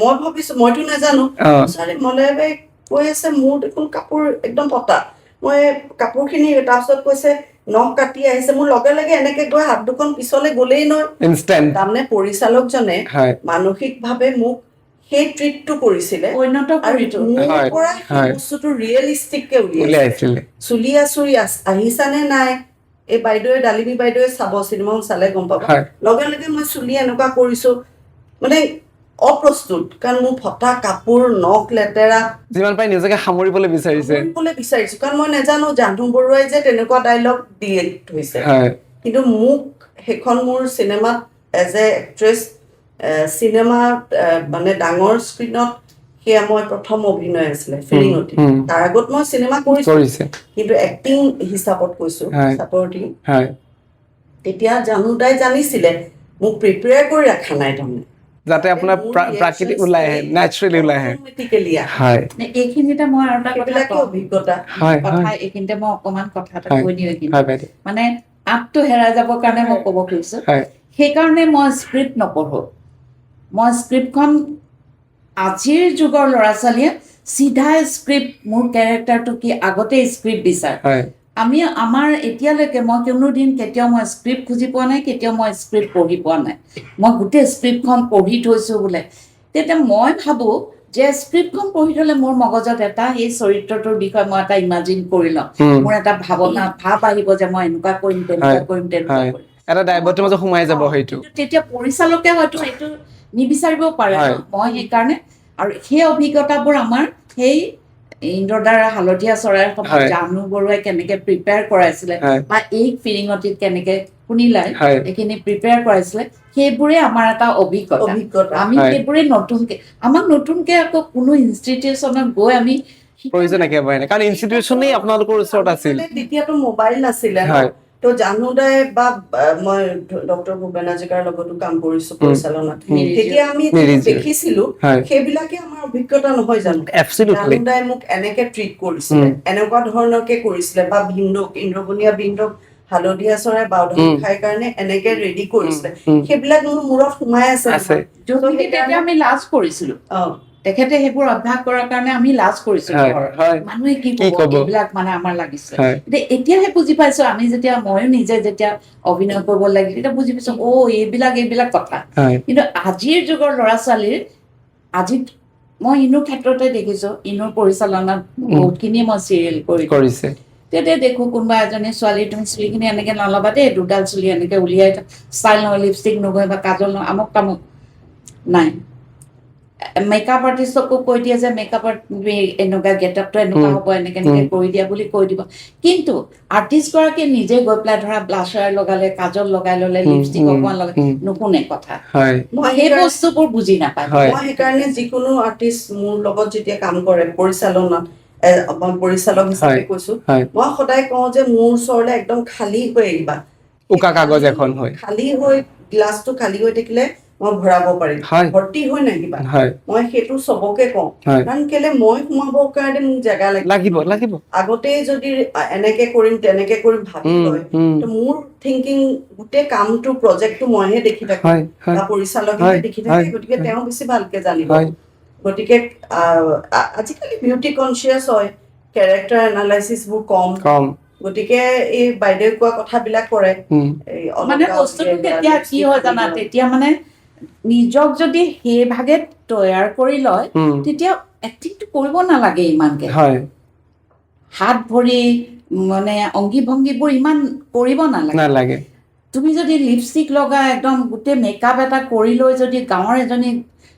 মই ভাবিছো, মইতো নাজানো, মলয়াবাই কৈ আছে মোৰ দেখোন কাপোৰ একদম ফটা, মই কাপোৰখিনি, তাৰপিছত কৈছে নখ কাটি আহিছে, মোৰ লগে লগে এনেকে গৈ হাত দুখন পিছলে গলেই নহয় ইনষ্টেণ্ট। তাৰমানে পৰিচালকজনে মানসিকভাৱে মোক সেই ট্ৰিটটো কৰিছিলে, মোৰ পৰা সেই বস্তুটো ৰিয়েলিষ্টিককে উলিয়াইছিলে। চুলি আচুৰি আহিছানে নাই, এই বাইদেৱে ডালিমী বাইদেৱে চাব, চিনেমাখন চালে গম পাব, লগে লগে মই চুলি এনেকুৱা কৰিছো, মানে অপ্ৰস্তুত, কাৰণ মোৰ ফটা কাপোৰ, নখ লেতেৰা, যিমান পাৰি নিজকে সামৰিবলৈ বিচাৰিছো, কাৰণ মই নাজানো জানু বৰুৱাই যে তেনেকুৱা ডাইলগ দিয়ে থৈছে। কিন্তু মোক সেইখন মোৰ চিনেমাত এজ এ এক্ট্ৰেছ, চিনেমাত মানে ডাঙৰ স্ক্ৰীণত সেয়া মই প্ৰথম অভিনয় আছিলে ফিৰিঙতি। তাৰ আগত মই চিনেমা কৰিছো, কিন্তু এক্টিং হিচাপত কৈছো চাপৰ্টিং। তেতিয়া জানুদাই জানিছিলে মোক প্ৰিপেয়াৰ কৰি ৰখা নাই, তাৰমানে যাতে আপোনাৰ প্ৰাকৃতিক ওলাই আহে, নেচাৰেলি ওলাই আহে। এইখিনিতে মই আৰু এটা কথা অভিজ্ঞতা এইখিনিতে মই অকমান কথা এটা কৈ দিওঁ, মানে আঁতটো হেৰাই যাবৰ কাৰণে মই ক'ব খুজিছো, সেইকাৰণে মই স্ক্ৰিপ্ট নপঢ়ো। মই স্ক্ৰিপ্টখন, আজিৰ যুগৰ ল'ৰা ছোৱালীয়ে চিধা স্ক্ৰিপ্ট, মোৰ কেৰেক্টাৰটো কি আগতে স্ক্ৰিপ্ট বিচাৰে। আমাৰ এতিয়ালৈকে মই কোনোদিন কেতিয়াও মই স্ক্ৰিপ্ট খুজি পোৱা নাই, কেতিয়াও মই স্ক্ৰিপ্ট পঢ়ি পোৱা নাই। মই গোটেই স্ক্ৰিপ্টখন পঢ়ি থৈছো বোলে, তেতিয়া মই ভাবো যে স্ক্ৰিপ্টখন পঢ়ি থলে মোৰ মগজত এটা সেই চৰিত্ৰটোৰ বিষয়ে মই এটা ইমাজিন কৰি লওঁ, মোৰ এটা ভাৱ আহিব যে মই এনেকুৱা কৰিম, তেনেকুৱা কৰিম, তেনেকুৱা কৰিম, এটা দায়বদ্ধৰ মাজত সোমাই যাব। সেইটো তেতিয়া পৰিচালকে হয়তো সেইটো নিবিচাৰিবও পাৰে। মই সেইকাৰণে, আৰু সেই অভিজ্ঞতাবোৰ আমাৰ সেই ইন্দ্ৰদাৰ হালধীয়া চৰাইৰ সময়ত জানু বৰুৱাই কেনেকে প্ৰিপেয়াৰ কৰাইছিলে, বা এই ফিৰিঙতিত কেনেকে শুনিলাই এইখিনি প্ৰিপেয়াৰ কৰাইছিলে, সেইবোৰে আমাৰ এটা অভিজ্ঞতা। আমি সেইবোৰে নতুনকে, আমাক নতুনকে আকৌ কোনো ইনষ্টিটিউচনত গৈ আমি প্ৰয়োজন একেবাৰে নাই, কাৰণ ইনষ্টিটিউচনেই আপোনালোকৰ ওচৰত আছিল, তেতিয়াতো মোবাইল নাছিলে। তো জানুদাই বা মই ডক্টৰ ভূপেন হাজৰিকাৰ লগতো কাম কৰিছো পৰিচালনাত, তেতিয়া আমি দেখিছিলো, সেইবিলাকে আমাৰ অভিজ্ঞতা নহয় জানো। জানুদাই মোক এনেকে ট্ৰিট কৰিছিলে, এনেকুৱা ধৰণৰকে কৰিছিলে, বা ইন্দ্ৰবনীয়া ভিন্দক হালধীয়া চৰাই বাওধান খাই কাৰণে এনেকে ৰেডি কৰিছিলে, সেইবিলাক মোৰ মূৰত সোমাই আছে। তেতিয়া আমি লাজ কৰিছিলো, তেখেতে সেইবোৰ অভ্যাস কৰাৰ কাৰণে আমি লাজ কৰিছো, মানুহে কি কব, এইবিলাক মানে আমাৰ লাগিছে। এতিয়াহে বুজি পাইছো, আমি যেতিয়া, ময়ো নিজে যেতিয়া অভিনয় কৰিব লাগিল, তেতিয়া বুজি পাইছো, এইবিলাক কথা। কিন্তু আজিৰ যুগৰ ল'ৰা ছোৱালীৰ, আজি মই ইনুৰ ক্ষেত্ৰতে দেখিছো, ইনুৰ পৰিচালনাত বহুতখিনি মই চিৰিয়েল কৰিছে, তেতিয়া দেখো কোনোবা এজনী ছোৱালী, তুমি চুলিখিনি এনেকে নলবা দেই, দুডাল চুলি এনেকে উলিয়াই, ষ্টাইল নহয়, লিপষ্টিক নগৈ বা কাজল নহয়, আমুক তামুক নাই। মেকআপ আৰ্টিষ্টকো কৈ দিয়ে যে মেকআপত এনেকুৱা গেটআপটো এনেকুৱা হ'ব, এনেকে এনেকে কৰি দিয়া বুলি কৈ দিব। কিন্তু আৰ্টিষ্টগৰাকীয়ে নিজে গৈ পেলাই ধৰা ব্লাছাৰ লগালে, কাজল লগাই ললে, লিপষ্টিক অকমান লগাই, নুশুনে কথা, সেই বস্তুবোৰ বুজি নাপায়। মই সেইকাৰণে যিকোনো আৰ্টিষ্ট মোৰ লগত যেতিয়া কাম কৰে পৰিচালনাত, পৰিচালক হিচাপে কৈছো, মই সদায় কওঁ যে মোৰ ওচৰলে একদম খালী হৈ আহিবা, উকা কাগজ এখন হৈ, খালী হৈ, গ্লাছটো খালী হৈ থাকিলে মই ভৰাব পাৰিম, ভৰ্তি হৈ নাহিবা। মই সেইটো চবকে কওঁ, কাৰণ কেলে মই সোমাবৰ কাৰণে মোক জেগা লাগিব। আগতেই যদি এনেকে কৰিম তেনেকে কৰিম ভাবি লয়, তো মোৰ থিংকিং, গোটেই কামটো প্ৰজেক্টটো মইহে দেখি থাকো, বা পৰিচালকে দেখি থাকে, গতিকে তেওঁ বেছি ভালকে জানিব। গতিকে আজিকালি বিউটি কনচিয়াছ হয়, কেৰেক্টাৰ এনালাইচিছবোৰ কম, গতিকে এই বাইদেউ কোৱা কথাবিলাক কৰে মানে বস্তুটো কেতিয়া কি হয় জানা তেতিয়া মানে নিজক যদি সেই ভাগে তৈয়াৰ কৰি লয় তেতিয়া এক্টিংটো কৰিব নালাগে ইমানকে হাত ভৰি মানে অংগী ভংগীবোৰ ইমান কৰিব নালাগে তুমি যদি লিপষ্টিক লগাই একদম গোটেই মেকআপ এটা কৰি লৈ যদি গাঁৱৰ এজনী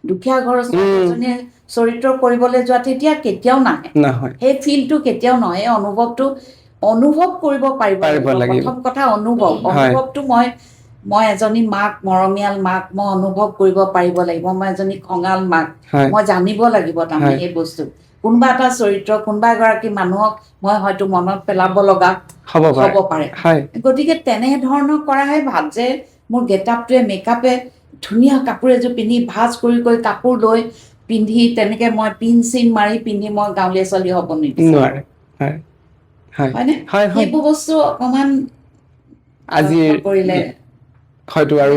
দুখীয়া ঘৰৰ এজনী চৰিত্ৰ কৰিবলৈ যোৱা তেতিয়া কেতিয়াও নাহে সেই ফিলটো কেতিয়াও নহয় অনুভৱটো অনুভৱ কৰিব পাৰিব লাগিব প্ৰথম কথা অনুভৱটো মই এজনী মাক মৰমীয়াল মাক মই অনুভৱ কৰিব পাৰিব লাগিব মই এজনী খঙাল মাক মই জানিব লাগিব তাৰমানে এই বস্তু কোনোবা এটা চৰিত্ৰ কোনোবা এগৰাকী মানুহক মই হয়তো মনত পেলাব লগা হ'ব পাৰে গতিকে তেনেধৰণৰ কৰাহে ভাল যে মোৰ গেটআপটোৱে মেকআপে ধুনীয়া কাপোৰ এযোৰ পিন্ধি ভাজ কৰি কাপোৰ লৈ পিন্ধি তেনেকে মই পিন চিন মাৰি পিন্ধি মই গাঁৱলীয়া ছোৱালী হ'ব নিবিচাৰোঁ হয়নে সেইবোৰ বস্তু অকণমান আজি কৰিলে হয়তো আৰু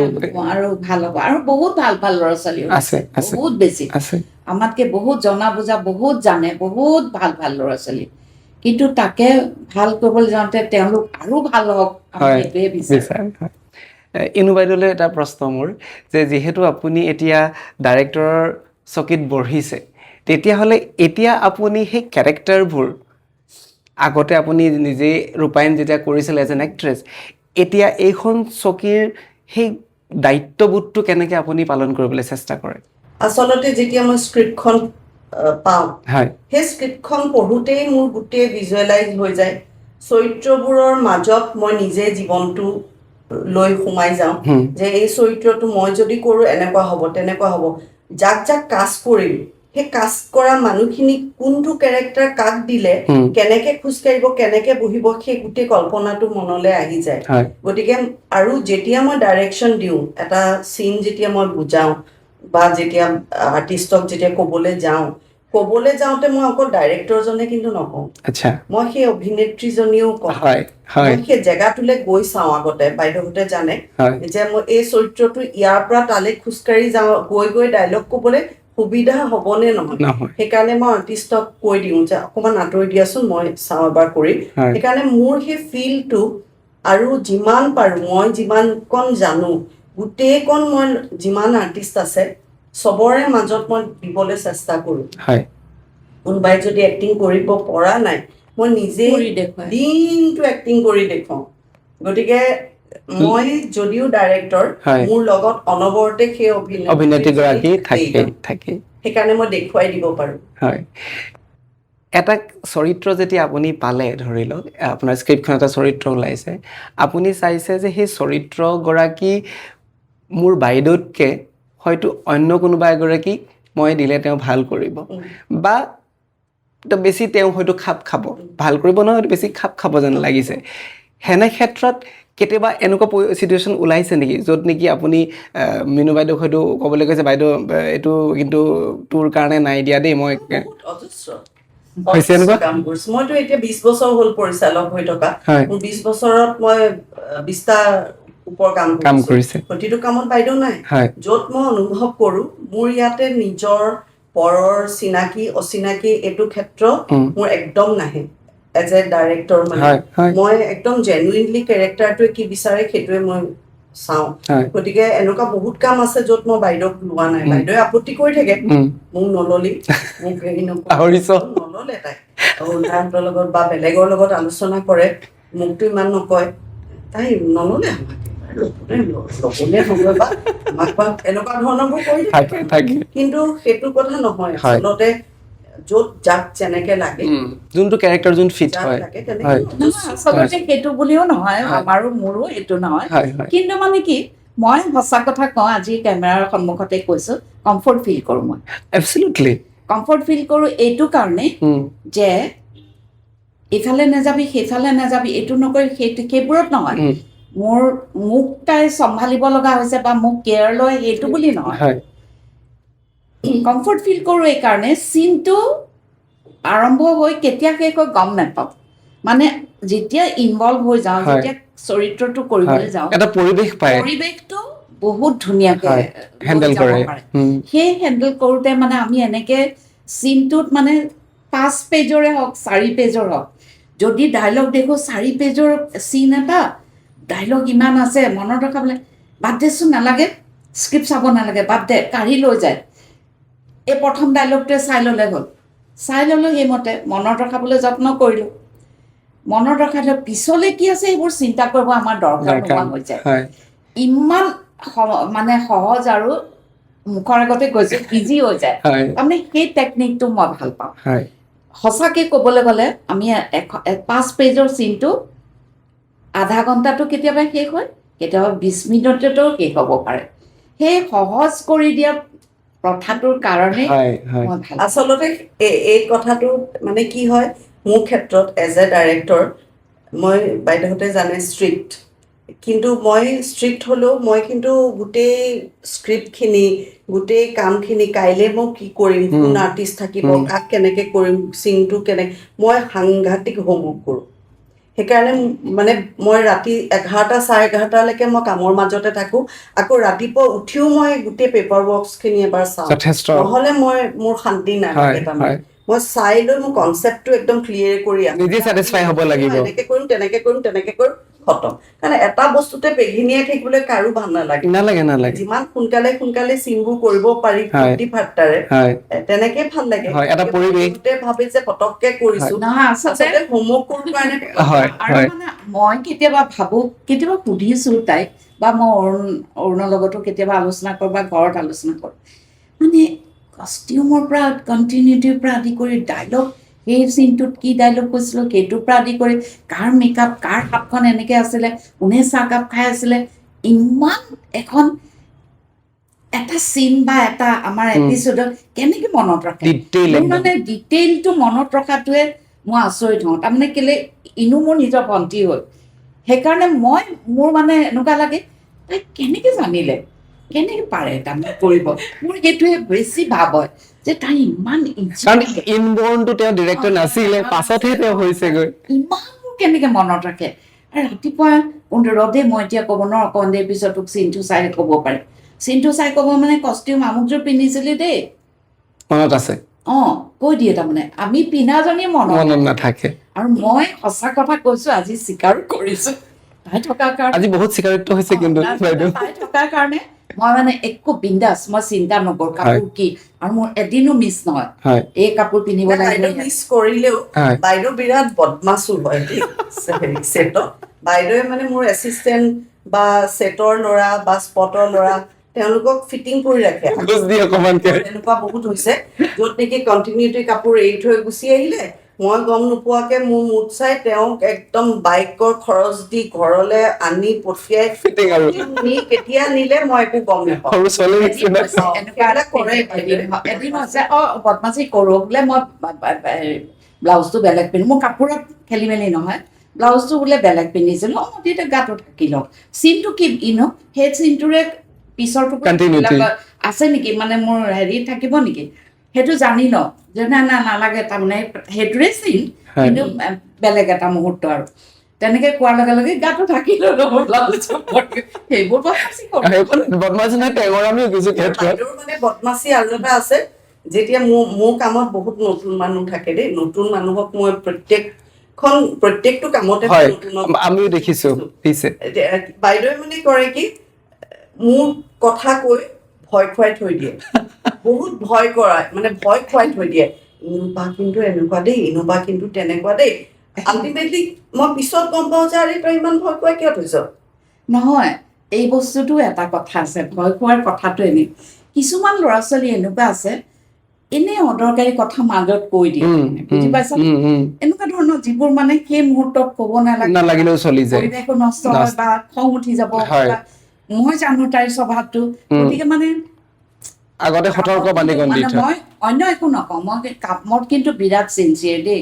ভাল হ'ব আৰু বহুত ভাল ল'ৰা ছোৱালী আছে বহুত বেছি আমাতকে বহুত জনা বুজা বহুত জানে বহুত ভাল ল'ৰা ছোৱালী কিন্তু তাকে ভাল কৰিবলৈ যাওঁতে তেওঁলোক আৰু ভাল হওক সেইটোৱে বিচাৰে ইনু বাইদেউলৈ এটা প্ৰশ্ন মোৰ যে যিহেতু আপুনি এতিয়া ডাইৰেক্টৰৰ চকীত বহিছে তেতিয়াহ'লে এতিয়া আপুনি সেই কেৰেক্টাৰবোৰ আগতে আপুনি নিজেই ৰূপায়ণ যেতিয়া কৰিছিলে এজ এন এক্ট্ৰেছ এতিয়া এইখন চকীৰ সেই দায়িত্ববোধটো কেনেকৈ আপুনি পালন কৰিবলৈ চেষ্টা কৰে আচলতে যেতিয়া মই স্ক্ৰিপ্টখন পাওঁ সেই স্ক্ৰিপ্টখন পঢ়োঁতেই মোৰ গোটেই ভিজুৱেলাইজ হৈ যায় চৰিত্ৰবোৰৰ মাজত মই নিজে জীৱনটো লৈ সোমাই যাওঁ যে এই চৰিত্ৰটো মই যদি কৰোঁ এনেকুৱা হ'ব তেনেকুৱা হ'ব যাক কাষ্ট কৰিম সেই কাষ্ট কৰা মানুহখিনি কোনটো কেৰেক্টাৰ কাক দিলে কেনেকে খোজকাঢ়িব কেনেকে বহিব সেই গোটেই কল্পনাটো মনলৈ আহি যায় গতিকে আৰু যেতিয়া মই ডাইৰেকশ্যন দিওঁ এটা চিন যেতিয়া মই বুজাওঁ বা যেতিয়া আৰ্টিষ্টক যেতিয়া ক'বলৈ যাওঁতে মই অকল ডাইৰেক্টৰজনে কিন্তু নকওঁ মই সেই অভিনেত্ৰীজনীও কওঁ মই সেই জেগাটোলৈ গৈ চাওঁ আগতে বাইদেউহঁতে জানে যে মই এই চৰিত্ৰটো ইয়াৰ পৰা তালৈ খোজকাঢ়ি যাওঁ গৈ ডাইলগ ক'বলৈ সুবিধা হ'বনে নহয় সেইকাৰণে মই আৰ্টিষ্টক কৈ দিওঁ যে অকণমান আঁতৰি দিয়াচোন মই চাওঁ এবাৰ কৰি সেইকাৰণে মোৰ সেই ফিলটো আৰু যিমান পাৰোঁ মই যিমানকণ জানো গোটেইকণ মই যিমান আৰ্টিষ্ট আছে চবৰে মাজত মই দিবলৈ চেষ্টা কৰোঁ কোনোবাই যদি এক্টিং কৰিব পৰা নাই মই নিজে দিনটো এক্টিং কৰি দেখুৱাওঁ গতিকে মই যদিও ডাইৰেক্টৰ মোৰ লগত অনবৰতে সেই অভিনেত্ৰীগৰাকী থাকে সেইকাৰণে মই দেখুৱাই দিব পাৰোঁ এটা চৰিত্ৰ যেতিয়া আপুনি পালে ধৰি লওক আপোনাৰ স্ক্ৰিপ্টখন এটা চৰিত্ৰ ওলাইছে আপুনি চাইছে যে সেই চৰিত্ৰগৰাকী মোৰ বাইদেউতকৈ হয়তো অন্য কোনোবা এগৰাকীক মই দিলে তেওঁ ভাল কৰিব বা বেছি তেওঁ হয়তো খাপ খাব ভাল কৰিব নহয় হয়তো বেছি খাপ খাব যেন লাগিছে হেনে ক্ষেত্ৰত কেতিয়াবা এনেকুৱা চিটুৱেশ্যন ওলাইছে নেকি য'ত নেকি আপুনি মিনু বাইদেউক হয়তো ক'বলৈ কৈছে বাইদেউ এইটো কিন্তু তোৰ কাৰণে নাই দিয়া দেই মই হৈছে এনেকুৱা কাম কৰিছোঁ মইতো এতিয়া 20 বছৰ হ'ল পৰিচালক হৈ থকা মোৰ 20 বছৰত মই 20টা ওপৰ কাম কৰিছে প্ৰতিটো কামত বাইদেউ নাই য'ত মই অনুভৱ কৰোঁ মোৰ ইয়াতে নিজৰ পৰৰ চিনাকি অচিনাকি এইটো ক্ষেত্ৰ মোৰ একদম নাহে এজ এ ডাইৰেক্টৰ মানে মই একদম জেনুইনলি কেৰেক্টাৰটোৱে কি বিচাৰে সেইটোৱে মই চাওঁ গতিকে এনেকুৱা বহুত কাম আছে য'ত মই বাইদেউক লোৱা নাই বাইদেৱে আপত্তি কৰি থাকে মোক নললি মোক হেৰি নললে তাই অৰুণাহঁতৰ লগত বা বেলেগৰ লগত আলোচনা কৰে মোকতো ইমান নকয় তাই নললে এনেকুৱা ধৰণৰবোৰ কৰি থাকে কিন্তু সেইটো কথা নহয় আচলতে য'ত যাক যেনেকে লাগে যোনটো কেৰেক্টাৰ যোন ফিট হয় আচলতে সেইটো বুলিও নহয় আমাৰো মোৰো এইটো নহয় কিন্তু মানে কি মই সঁচা কথা কওঁ আজি কেমেৰাৰ সন্মুখতে কৈছোঁ কমফৰ্ট ফিল কৰোঁ মই এবছলিউটলি কমফৰ্ট ফিল কৰোঁ এইটো কাৰণে যে ইফালে নাযাবি সেইফালে নাযাবি এইটো নকৰি সেইবোৰত নহয় মোক তাই চম্ভালিব লগা হৈছে বা মোক কেয়াৰ লয় সেইটো বুলি নহয় কমফৰ্ট ফিল কৰোঁ এইকাৰণে চিনটো আৰম্ভ হৈ কেতিয়া শেষ হৈ গম নাপাওঁ মানে যেতিয়া ইনভলভ হৈ যাওঁ যেতিয়া চৰিত্ৰটো কৰিবলৈ যাওঁ এটা পৰিৱেশ পায় পৰিৱেশটো বহুত ধুনীয়াকৈ হেণ্ডেল কৰে সেই হেণ্ডেল কৰোঁতে মানে আমি এনেকৈ চিনটোত মানে 5 পেজৰে হওক 4 পেজৰ হওক যদি ডাইলগ দেখো 4 পেজৰ চিন এটা ডাইলগ ইমান আছে মনত ৰখাবলৈ বাদ দেচোন নালাগে স্ক্ৰিপ্ট চাব নালাগে বাদ দে কাঢ়ি লৈ যায় এই প্ৰথম ডাইলগটোৱে চাই ল'লে হ'ল চাই ল'লোঁ সেইমতে মনত ৰখাবলৈ যত্ন কৰিলোঁ মনত ৰখালে পিছলৈ কি আছে এইবোৰ চিন্তা কৰিব আমাৰ দৰকাৰ নোহোৱা হৈ যায় ইমান মানে সহজ আৰু মুখৰ আগতে কৈছোঁ ইজি হৈ যায় তাৰমানে সেই টেকনিকটো মই ভাল পাওঁ সঁচাকৈ ক'বলৈ গ'লে আমি 5 পেজৰ চিনটো আধা ঘণ্টাটো কেতিয়াবা শেষ হয় কেতিয়াবা 20 মিনিটতো শেষ হ'ব পাৰে সেই সহজ কৰি দিয়া প্ৰথাটোৰ কাৰণে আচলতে এই কথাটো মানে কি হয় মোৰ ক্ষেত্ৰত এজ এ ডাইৰেক্টৰ মই বাইদেউহঁতে জানে ষ্ট্ৰিক্ট কিন্তু মই ষ্ট্ৰিক্ট হ'লেও মই কিন্তু গোটেই স্ক্ৰিপ্টখিনি গোটেই কামখিনি কাইলৈ মই কি কৰিম কোন আৰ্টিষ্ট থাকিব কাক কেনেকৈ কৰিম চিনটো কেনেকৈ মই সাংঘাতিক হোমৱৰ্ক কৰোঁ সেইকাৰণে মানে মই ৰাতি 11টা 11:30লৈকে মই কামৰ মাজতে থাকোঁ আকৌ ৰাতিপুৱা উঠিও মই গোটেই পেপাৰ ৱৰ্কছখিনি এবাৰ চাওঁ নহ'লে মোৰ শান্তি নালাগে তাৰমানে মই চাই লৈ মোৰ কনচেপ্টটো একদম ক্লিয়াৰ কৰি নিজে ছেটিছফাই হ'ব লাগিব এনেকৈ কৰিম তেনেকৈ খতম কাৰণ এটা বস্তুতে বেঘিনিয়াই থাকিবলৈ কাৰো ভাল নালাগে যিমান সোনকালে চিনবোৰ কৰিব পাৰি ফূৰ্তি ফাৰ্তাৰে তেনেকে ভাল লাগে এটা পৰিৱেশ ভাবে যে পটককে কৰিছো আচলতে হোমৱৰ্ক কৰোঁ কাৰণে আৰু মানে মই কেতিয়াবা ভাবোঁ কেতিয়াবা সুধিছোঁ তাইক বা মই অৰুণৰ লগতো কেতিয়াবা আলোচনা কৰোঁ বা ঘৰত আলোচনা কৰোঁ মানে কষ্টিউমৰ পৰা কণ্টিনিউটিৰ পৰা আদি কৰি ডাইলগ সেই চিনটোত কি ডাইলগ কৈছিলোঁ সেইটোৰ পৰা আদি কৰি কাৰ মেকআপ কাৰ হাতখন এনেকৈ আছিলে কোনে চাহকাপ খাই আছিলে ইমান এখন এটা চিন বা এটা আমাৰ এপিছ'ডত কেনেকৈ মনত ৰাখে মানে ডিটেইলটো মনত ৰখাটোৱে মই আচৰিত হওঁ তাৰমানে কেলৈ মোৰ নিজৰ ভণ্টি হ'ল সেইকাৰণে মোৰ মানে এনেকুৱা লাগে তাই কেনেকৈ জানিলে কেনেকৈ পাৰে তাৰমানে কৰিব মোৰ সেইটোৱে বেছি ভাৱ হয় যে তাই ইমান ইনবৰ্ণটো তেওঁ ডিৰেক্টৰ নাছিলে পাছতহে তেওঁ হৈছেগৈ ইমান কেনেকৈ মনত ৰাখে আৰু ৰাতিপুৱা ৰ'দে মই এতিয়া ক'ব নোৱাৰোঁ অকণ দেৰি পিছত তোক চিনটো চাই ক'ব পাৰে চিনটো চাই ক'ব মানে কষ্টিউম আমুকযোৰ পিন্ধিছিলি দেই মনত আছে কৈ দিয়ে তাৰমানে আমি পিন্ধাজনী মনত নাথাকে আৰু মই সঁচা কথা কৈছোঁ আজি স্বীকাৰো কৰিছোঁ তাই থকাৰ কাৰণে আজি বহুত স্বীকাৰোক্ত হৈছে কিন্তু তাই থকাৰ কাৰণে মই মানে একো বিন্দাছ মই চিন্তা নকৰোঁ কাপোৰ কি আৰু মোৰ এদিনো মিছ নহয় এই কাপোৰ পিন্ধিব লাগে মিছ কৰিলেও বাইদেউ বিৰাট বদমাছো হয় ছেটত বাইদেৱে মানে মোৰ এছিষ্টেণ্ট বা ছেটৰ ল'ৰা বা স্পটৰ ল'ৰা তেওঁলোকক ফিটিং কৰি ৰাখে এনেকুৱা বহুত হৈছে য'ত নেকি কণ্টিনিউটি কাপোৰ এৰি থৈ গুচি আহিলে মই গম নোপোৱাকৈ মোৰ মুড চাই তেওঁক একদম বাইকৰ খৰচ দি ঘৰলৈ আনি পঠিয়াই কেতিয়া নিলে মই একো গম নাপাওঁ এদিন হৈছে বদমাচি কৰোঁ বোলে মই ব্লাউজটো বেলেগ পিন্ধো মোৰ কাপোৰত খেলি মেলি নহয় ব্লাউজটো বোলে বেলেগ পিন্ধিছিলোঁ তেতিয়া গাটো থাকি লওঁ চিনটো কি সেই চিনটোৰে পিছৰ আছে নেকি মানে মোৰ হেৰি থাকিব নেকি সেইটো জানি লওঁ যে নালাগে তাৰমানে সেইটোৰে চিন কিন্তু বেলেগ এটা মুহূৰ্ত আৰু তেনেকে কোৱাৰ লগে লগে গাটো থাকি লওঁ সেইবোৰ বদমাচি আৰু এটা আছে যেতিয়া মোৰ কামত বহুত নতুন মানুহ থাকে দেই নতুন মানুহক মই প্ৰত্যেকটো কামতে আমিও দেখিছো বাইদেৱে মানে কৰে কি মোৰ কথা কৈ ভয় খুৱাই থৈ দিয়ে বহুত ভয় কৰাই মানে ভয় খুৱাই থৈ দিয়ে ইনোবা কিন্তু এনেকুৱা দেই ইনোবা কিন্তু তেনেকুৱা দেই আল্টিমেটলি মই পিছত গম পাওঁ যে আৰে তই ইমান ভয় খুৱাই কিয় থৈছ নহয় এই বস্তুটো এটা কথা আছে ভয় খোৱাৰ কথাটো এনেই কিছুমান ল'ৰা ছোৱালী এনেকুৱা আছে এনেই অদৰকাৰী কথা মাজত কৈ দিয়ে বুজি পাইছা এনেকুৱা ধৰণৰ যিবোৰ মানে সেই মুহূৰ্তত ক'ব নালাগিলেও চলি যায় পৰিৱেশো নষ্ট হয় বা খং উঠি যাব মই জানো তাইৰ স্বভাৱটো গতিকে মানে আগতে সতৰ্কবাণী মই অন্য একো নকওঁ মই কামত কিন্তু বিৰাট চিনচিয়াৰ দেই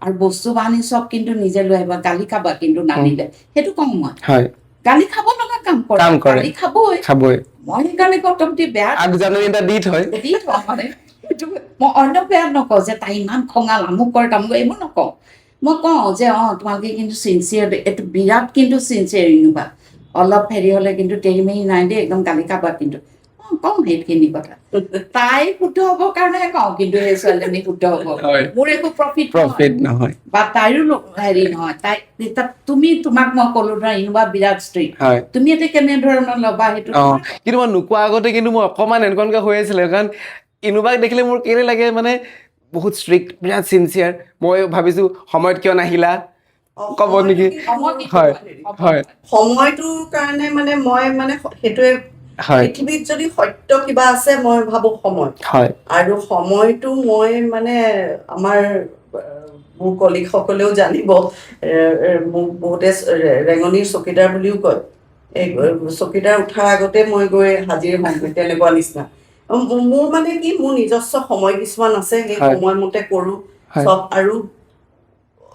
আৰু বস্তু বাহানি চব কিন্তু নিজে লৈ আহিবা গালি খাবা কিন্তু নানিলে সেইটো কওঁ মই গালি খাব লগা কাম কৰে গালি খাবই মই সেইকাৰণে কটমটি বেয়া আগজাননী এটা দি থয় মানে মই অন্য বেয়া নকওঁ যে তাই ইমান খঙাল আমুক কৰে তামুক এইবোৰ নকওঁ মই কওঁ যে তোমালোকে কিন্তু চিনচিয়াৰ এইটো বিৰাট কিন্তু চিনচিয়াৰ ইনোবা অলপ হেৰি হ'লে কিন্তু তেৰি মেৰি নাই দেই একদম গালি খাবা কিন্তু কওঁ সেইখিনি কথা তাই শুদ্ধ হ'বৰ কাৰণেহে কওঁ কিন্তু সেই ছোৱালীজনী শুদ্ধ হ'ব মোৰ একো প্ৰফিট নহয় বা তাইৰো হেৰি নহয় তাই তুমি তোমাক মই ক'লো ধৰা ইনোভা বিৰাট ষ্ট্ৰিক্ট তুমি এতিয়া কেনেধৰণৰ ল'বা সেইটো কিন্তু মই নোকোৱা আগতে কিন্তু মই অকণমান এনেকুৱাকে হৈ আছিলে কাৰণ ইনোভাক দেখিলে মোৰ কেলে লাগে মানে বহুত ষ্ট্ৰিক্ট বিৰাট চিনচিয়াৰ মই ভাবিছোঁ সময়ত কিয় নাহিলা ক'ব নেকি হয় হয় সময়টোৰ কাৰণে মানে মই মানে সেইটোৱে পৃথিৱীত যদি সত্য কিবা আছে মই ভাবো সময় আৰু সময়টো মই মানে আমাৰ মোৰ কলিগসকলেও জানিব মোক বহুতে ৰেঙনিৰ চকীদাৰ বুলিও কয় এই চকীদাৰ উঠাৰ আগতে মই গৈ হাজিৰ হওঁ তেনেকুৱা নিচিনা মোৰ মানে কি মোৰ নিজস্ব সময় কিছুমান আছে সেই সময়মতে কৰোঁ চব আৰু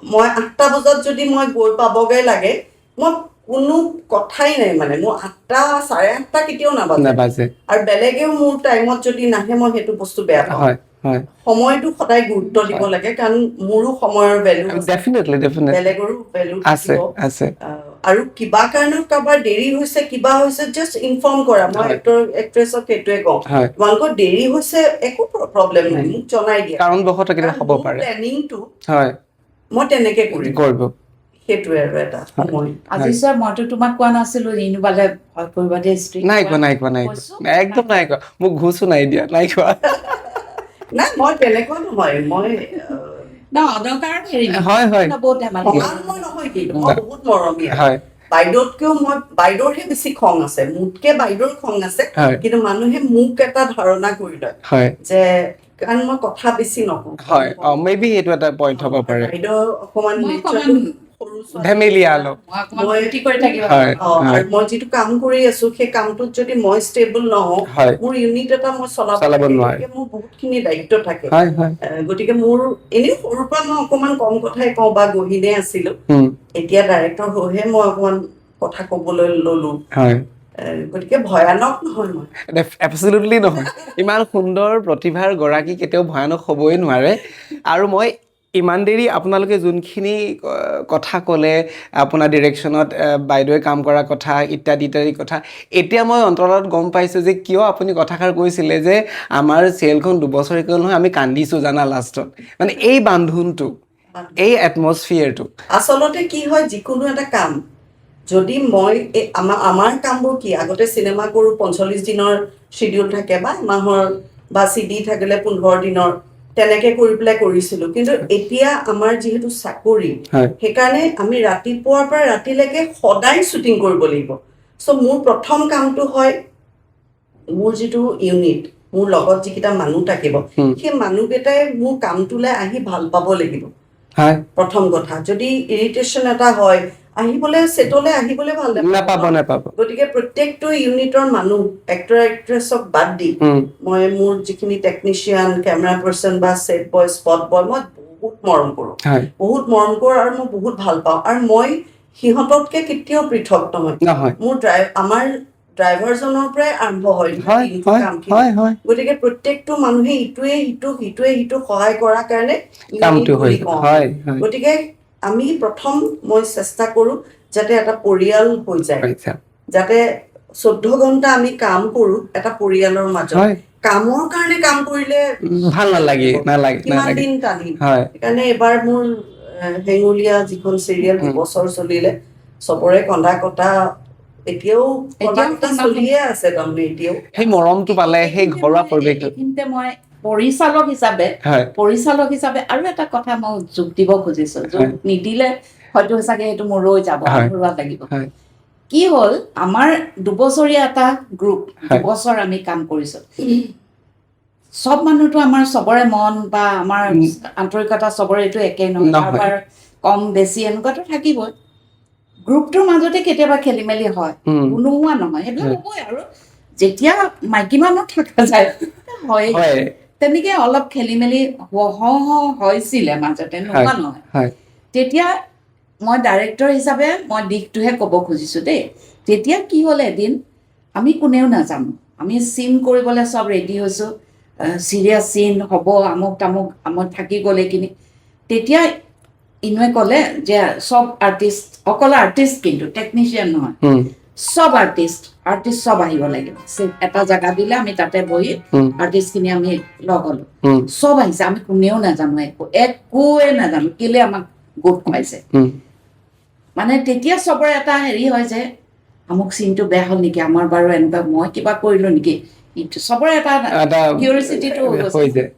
মই 8টা বজাত যদি মই গৈ পাবগৈ লাগে মই কোনো কথাই নাই মানে মোৰ 8টা 8:30 কেতিয়াও নাবাজে আৰু বেলেগেও মোৰ টাইমত যদি নাহে মই সেইটো বস্তু বেয়া পাওঁ সময়টো সদায় গুৰুত্ব দিব লাগে কাৰণ মোৰো সময়ৰ ভেলু বেলেগৰো ভেলু আছে আৰু কিবা কাৰণত কাৰোবাৰ দেৰি হৈছে কিবা হৈছে জাষ্ট ইনফৰ্ম কৰা মই এক্টৰ এক্ট্ৰেছক সেইটোৱে কওঁ তোমালোকৰ দেৰি হৈছে একো প্ৰব্লেম নাই মোক জনাই দিয়া কাৰণবশতঃ কেতিয়াবা হ'ব পাৰে প্লেনিংটো মই তেনেকে কৰিব সেইটোৱে আৰু এটা সময় আজি ছাৰ মইতো তোমাক কোৱা নাছিলো ইনোভালে ভয় কৰিবা দেই ষ্ট্ৰিক্ট নাই কোৱা একদম নাই কোৱা মোক ঘুচো নাই দিয়া নাই কোৱা নাই মই তেনেকুৱা নহয় মই বহুত মৰমীয়া বাইদেউতকেও মই বাইদেউৰহে বেছি খং আছে মোতকে বাইদেউৰ খং আছে কিন্তু মানুহে মোক এটা ধাৰণা কৰি লয় যে কাৰণ মই কথা বেছি নকওঁ মেবি এইটো এটা পইণ্ট হ'ব পাৰে বাইদেউ অকণমান ধেমেলীয়া অলপ মই যিটো কাম কৰি আছো সেই কামটোত যদি মই ষ্টেবল নহওঁ মোৰ ইউনিট এটা মই চলাব নোৱাৰো মোৰ বহুতখিনি দায়িত্ব থাকে গতিকে মোৰ এনেও সৰুৰ পৰা মই অকণমান কম কথাই কওঁ বা গহীনে আছিলো এতিয়া ডাইৰেক্টৰ হৈহে মই অকণমান কথা ক'বলৈ ললো গতিকে ভয়ানক নহয় মই এবছলিউটলি নহয় ইমান সুন্দৰ প্ৰতিভাৰ গৰাকী কেতিয়াও ভয়ানক হ'বই নোৱাৰে আৰু মই ইমান দেৰি আপোনালোকে যোনখিনি কথা ক'লে আপোনাৰ ডিৰেকশ্যনত বাইদেৱে কাম কৰা কথা ইত্যাদি কথা এতিয়া মই অন্তৰত গম পাইছোঁ যে কিয় আপুনি কথাষাৰ কৈছিলে যে আমাৰ চিৰিয়েলখন 2 বছৰ হ'ল নহয় আমি কান্দিছোঁ জানা লাষ্টত মানে এই বান্ধোনটো এই এটমছফিয়াৰটো আচলতে কি হয় যিকোনো এটা কাম যদি মই আমাৰ কামবোৰ কি আগতে চিনেমা কৰোঁ 45 দিনৰ শিডিউল থাকে বা মাহৰ বা CD থাকিলে 15 দিনৰ তেনেকে কৰি পেলাই কৰিছিলোঁ কিন্তু এতিয়া আমাৰ যিহেতু চাকৰি সেইকাৰণে আমি ৰাতিপুৱাৰ পৰা ৰাতিলৈকে সদায় শ্বুটিং কৰিব লাগিব চ' মোৰ প্ৰথম কামটো হয় মোৰ যিটো ইউনিট মোৰ লগত যিকেইটা মানুহ থাকিব সেই মানুহকেইটাই মোৰ কামটোলৈ আহি ভাল পাব লাগিব প্ৰথম কথা যদি ইৰিটেশ্যন এটা হয় আহিবলৈ সেটলৈ আহিবলৈ ভাল নাপাব গতিকে প্ৰত্যেকটো ইউনিটৰ মানুহ এক্টৰ এক্ট্ৰেছক বাদ দি মই মোৰ যিখিনি টেকনিচিয়ান কেমেৰা পাৰ্চন বা সেট বয় স্পট বয় মই বহুত মৰম কৰোঁ আৰু মই বহুত ভাল পাওঁ আৰু মই সিহঁততকে কেতিয়াও পৃথক নহয় মোৰ আমাৰ ড্ৰাইভাৰজনৰ পৰাই আৰম্ভ হয় গতিকে প্ৰত্যেকটো মানুহে ইটোৱে সিটোক সহায় কৰাৰ কাৰণে গতিকে আমি প্ৰথম মই চেষ্টা কৰোঁ যাতে এটা পৰিয়াল হৈ যায় যাতে 14 ঘণ্টা আমি কাম কৰোঁ এটা পৰিয়ালৰ মাজত কামৰ কাৰণে কাম কৰিলে ভাল নালাগে কিমান দিন টানিম সেইকাৰণে এবাৰ মোৰ হেঙুলীয়া যিখন চিৰিয়েল 2 বছৰ চলিলে চবৰে কন্দা কটা এতিয়াও চলিয়ে আছে তাৰমানে এতিয়াও সেই মৰমটো পালে সেই ঘৰুৱা পৰিৱেশটো মই পৰিচালক হিচাপে আৰু এটা কথা মই যোগ দিব খুজিছো যোগ নিদিলে হয়তো চাগে সেইটো মোৰ ৰৈ যাব ঘৰুৱা লাগিব কি হ'ল আমাৰ 2 বছৰীয়া এটা গ্ৰুপ 2 বছৰ আমি কাম কৰিছো সব মানুহটো আমাৰ সবৰে মন বা আমাৰ আন্তৰিকতা সবৰে এইটো একে নহয় কাৰোবাৰ কম বেছি এনেকুৱাটো থাকিবই গ্ৰুপটোৰ মাজতে কেতিয়াবা খেলি মেলি হয় কোনো হোৱা নহয় সেইবিলাক হ'বই আৰু যেতিয়া মাইকী মানুহ থকা যায় হয় তেনেকে অলপ খেলি মেলি হৈছিলে মাজতে নোহোৱা নহয় তেতিয়া মই ডাইৰেক্টৰ হিচাপে মই দিশটোহে ক'ব খুজিছোঁ দেই তেতিয়া কি হ'ল এদিন আমি কোনেও নাজানো আমি চিন কৰিবলৈ সব ৰেডি হৈছোঁ চিৰিয়াছ চিন হ'ব আমুক তামুক আমাৰ থাকি গ'লে এইখিনি তেতিয়া ইনুৱে ক'লে যে সব আৰ্টিষ্ট অকল আৰ্টিষ্ট কিন্তু টেকনিচিয়ান নহয় চব আৰ্টিষ্ট চব আহিব লাগিব এটা জেগা দিলে আমি তাতে বহি আৰ্টিষ্টখিনি আমি লগ হ'লো চব আহিছে আমি কোনেও নাজানো একোৱে নাজানো কেলে আমাক গোট খুৱাইছে মানে তেতিয়া চবৰে এটা হেৰি হয় যে আমুক চিনটো বেয়া হ'ল নেকি আমাৰ বাৰু এনেকুৱা মই কিবা কৰিলো নেকি চবৰে এটা কিউৰিচিটিটো হৈ যায়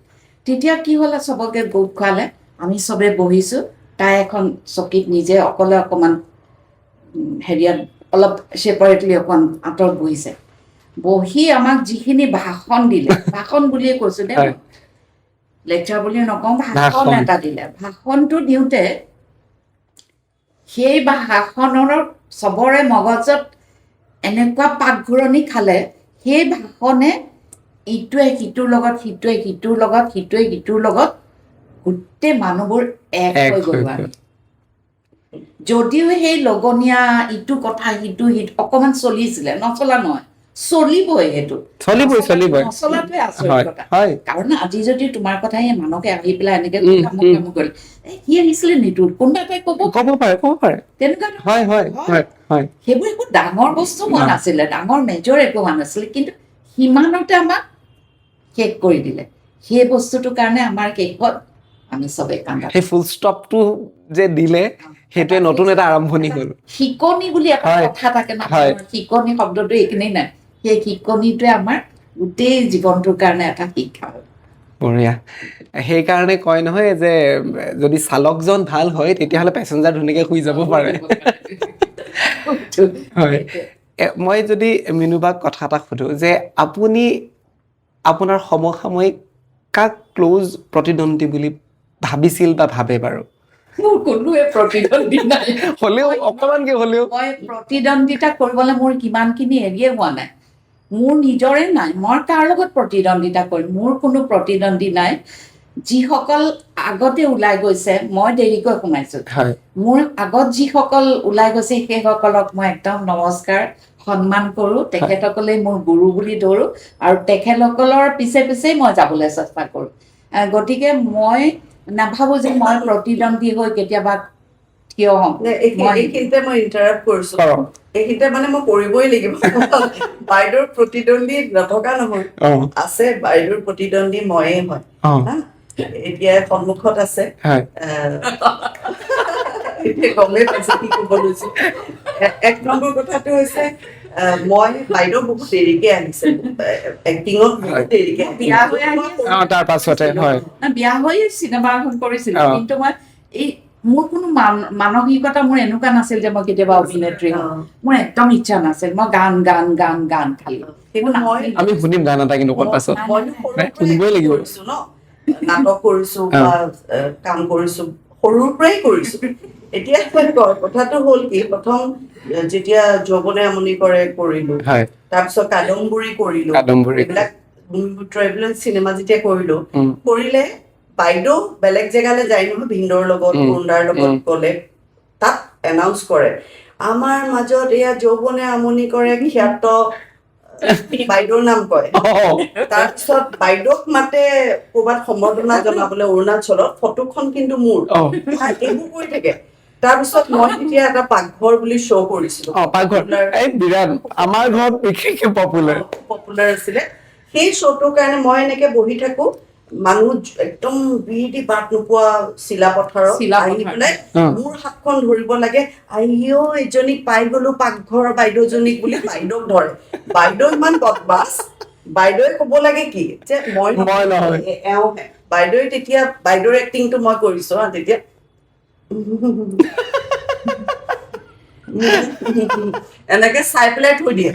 তেতিয়া কি হ'লে চবকে গোট খুৱালে আমি চবে বহিছো তাই এখন চকীত নিজে অকলে অকণমান হেৰিয়াত অলপ ছেপাৰেটলি অকণমান আঁতৰত বহিছে বহি আমাক যিখিনি ভাষণ দিলে ভাষণ বুলিয়ে কৈছো দে লেকচাৰ বুলি নকওঁ ভাষণ এটা দিলে ভাষণটো দিওঁতে সেই ভাষণৰ চবৰে মগজত এনেকুৱা পাকঘূৰণি খালে সেই ভাষণে ইটোৱে সিটোৰ লগত সিটোৱে সিটোৰ লগত সিটোৱে সিটোৰ লগত গোটেই মানুহবোৰ এক হৈ গ'ল যদিও সেই লগনীয়া ইটো কথা সিটো অকণমান চলিছিলে নচলা নহয় চলিবই সেইটো নচলাটোৱে আচৰিত কথা কাৰণ আজি যদি তোমাৰ কথা সেই মানুহকে আহি পেলাই এনেকে কাম কৰিলে সি আহিছিলে নিতু কোনোবা এটাই ক'ব পাৰে তেনেকুৱা সেইবোৰ একো ডাঙৰ বস্তু হোৱা নাছিলে ডাঙৰ মেজৰ একো হোৱা নাছিলে কিন্তু সিমানতে আমাক শেষ কৰি দিলে সেই বস্তুটোৰ কাৰণে আমাৰ শেষত আমি চবে কান্দা সেই ফুল ষ্টপটো যে দিলে সেইটোৱে নতুন এটা আৰম্ভণি হ'ল শিকনি বুলি এটা কথা থাকে নহয় শিকনি শব্দটো এইখিনি নাই সেই শিকনিটোৱে আমাৰ গোটেই জীৱনটোৰ কাৰণে এটা শিক্ষা হ'ল বঢ়িয়া সেইকাৰণে কয় নহয় যে যদি চালকজন ভাল হয় তেতিয়াহ'লে পেচেঞ্জাৰ ধুনীয়াকৈ শুই যাব পাৰে হয় মই যদি মিনুবাক কথা এটা সুধোঁ যে আপুনি আপোনাৰ সমসাময়িক কাক ক্ল'জ প্ৰতিদ্বন্দ্বী বুলি ভাবিছিল বা ভাবে বাৰু মোৰ কোনোৱে প্ৰতিদ্বন্দ্বী নাই হ'লেও অকণমানকৈ হ'লেও মই প্ৰতিদ্বন্দ্বিতা কৰিবলৈ মোৰ কিমানখিনি হেৰিয়ে হোৱা নাই মোৰ নিজৰে নাই মই কাৰ লগত প্ৰতিদ্বন্দ্বিতা কৰিম মোৰ কোনো প্ৰতিদ্বন্দ্বী নাই যিসকল আগতে ওলাই গৈছে মই দেৰিকৈ সোমাইছোঁ মোৰ আগত যিসকল ওলাই গৈছে সেইসকলক মই একদম নমস্কাৰ সন্মান কৰোঁ তেখেতসকলে মোৰ গুৰু বুলি ধৰোঁ আৰু তেখেতসকলৰ পিছে পিছেই মই যাবলৈ চেষ্টা কৰোঁ গতিকে মই নাভাবোঁ যে মই প্ৰতিদ্বন্দ্বী হৈ কেতিয়াবা কিয় হ'ম এইখিনিতে মই ইণ্টাৰাপ্ট কৰিছোঁ এইখিনিতে মানে মই কৰিবই লাগিব বাইদেউৰ প্ৰতিদ্বন্দ্বী নথকা নহয় আছে বাইদেউৰ প্ৰতিদ্বন্দ্বী ময়ে হয় এতিয়া সন্মুখত আছে গমেই পাইছে কি ক'ব লৈছো এক নম্বৰ কথাটো হৈছে মই বাইদেউ বহুত দেৰিকে আহিছে এক্টিঙত বহুত দেৰিকে বিয়া হৈ তাৰ পাছতে বিয়া হৈ চিনেমা এখন কৰিছিলো কিন্তু মই এই মোৰ কোনো মানসিকতা মোৰ এনেকুৱা নাছিল যে মই কেতিয়াবা অভিনেত্ৰী হম মোৰ একদম ইচ্ছা নাছিল মই গান গান গান গান খালি আমি শুনিম গান এটা কিন্তু পাছত শুনিবই লাগিব নাটক কৰিছো বা কাম কৰিছো সৰুৰ পৰাই কৰিছো এতিয়া কথাটো হ'ল কি প্ৰথম যেতিয়া যৌৱনে আমনি কৰে কৰিলো তাৰপিছত কাদম্বৰী কৰিলো এইবিলাক ট্ৰেভেল চিনেমা যেতিয়া কৰিলে বাইদেউ বেলেগ জেগালৈ যায় নহয় ভিন্দৰ লগত কুৰুন্দাৰ লগত গ'লে তাত এনাউন্স কৰে আমাৰ মাজত এয়া যৌৱনে আমনি কৰে খ্যাত বাইদেউৰ নাম কয় তাৰপিছত বাইদেউক মাতে ক'ৰবাত সম্বৰ্ধনা জনাবলৈ অৰুণাচলত ফটোখন কিন্তু মোৰ এইবোৰ কৰি থাকে তাৰপিছত মই তেতিয়া এটা পাকঘৰ বুলি শ্ব' কৰিছিলো আমাৰ ঘৰত বিশেষকৈ পপুলাৰ আছিলে সেই শ্ব'টোৰ কাৰণে মই এনেকে বহি থাকো মানুহ একদম বিৰিতি বাট নোপোৱা চিলাপথাৰত আহি পেলাই মোৰ হাতখন ধৰিব লাগে আইও এজনীক পাই গলো পাকঘৰৰ বাইদেউজনীক বুলি বাইদেউক ধৰে বাইদেউ ইমান বদমাছ বাইদেৱে ক'ব লাগে কি যে মই নহয় এওঁহে বাইদেৱে তেতিয়া বাইদেউৰ এক্টিংটো মই কৰিছো তেতিয়া এনেকে চাই পেলাই থৈ দিয়ে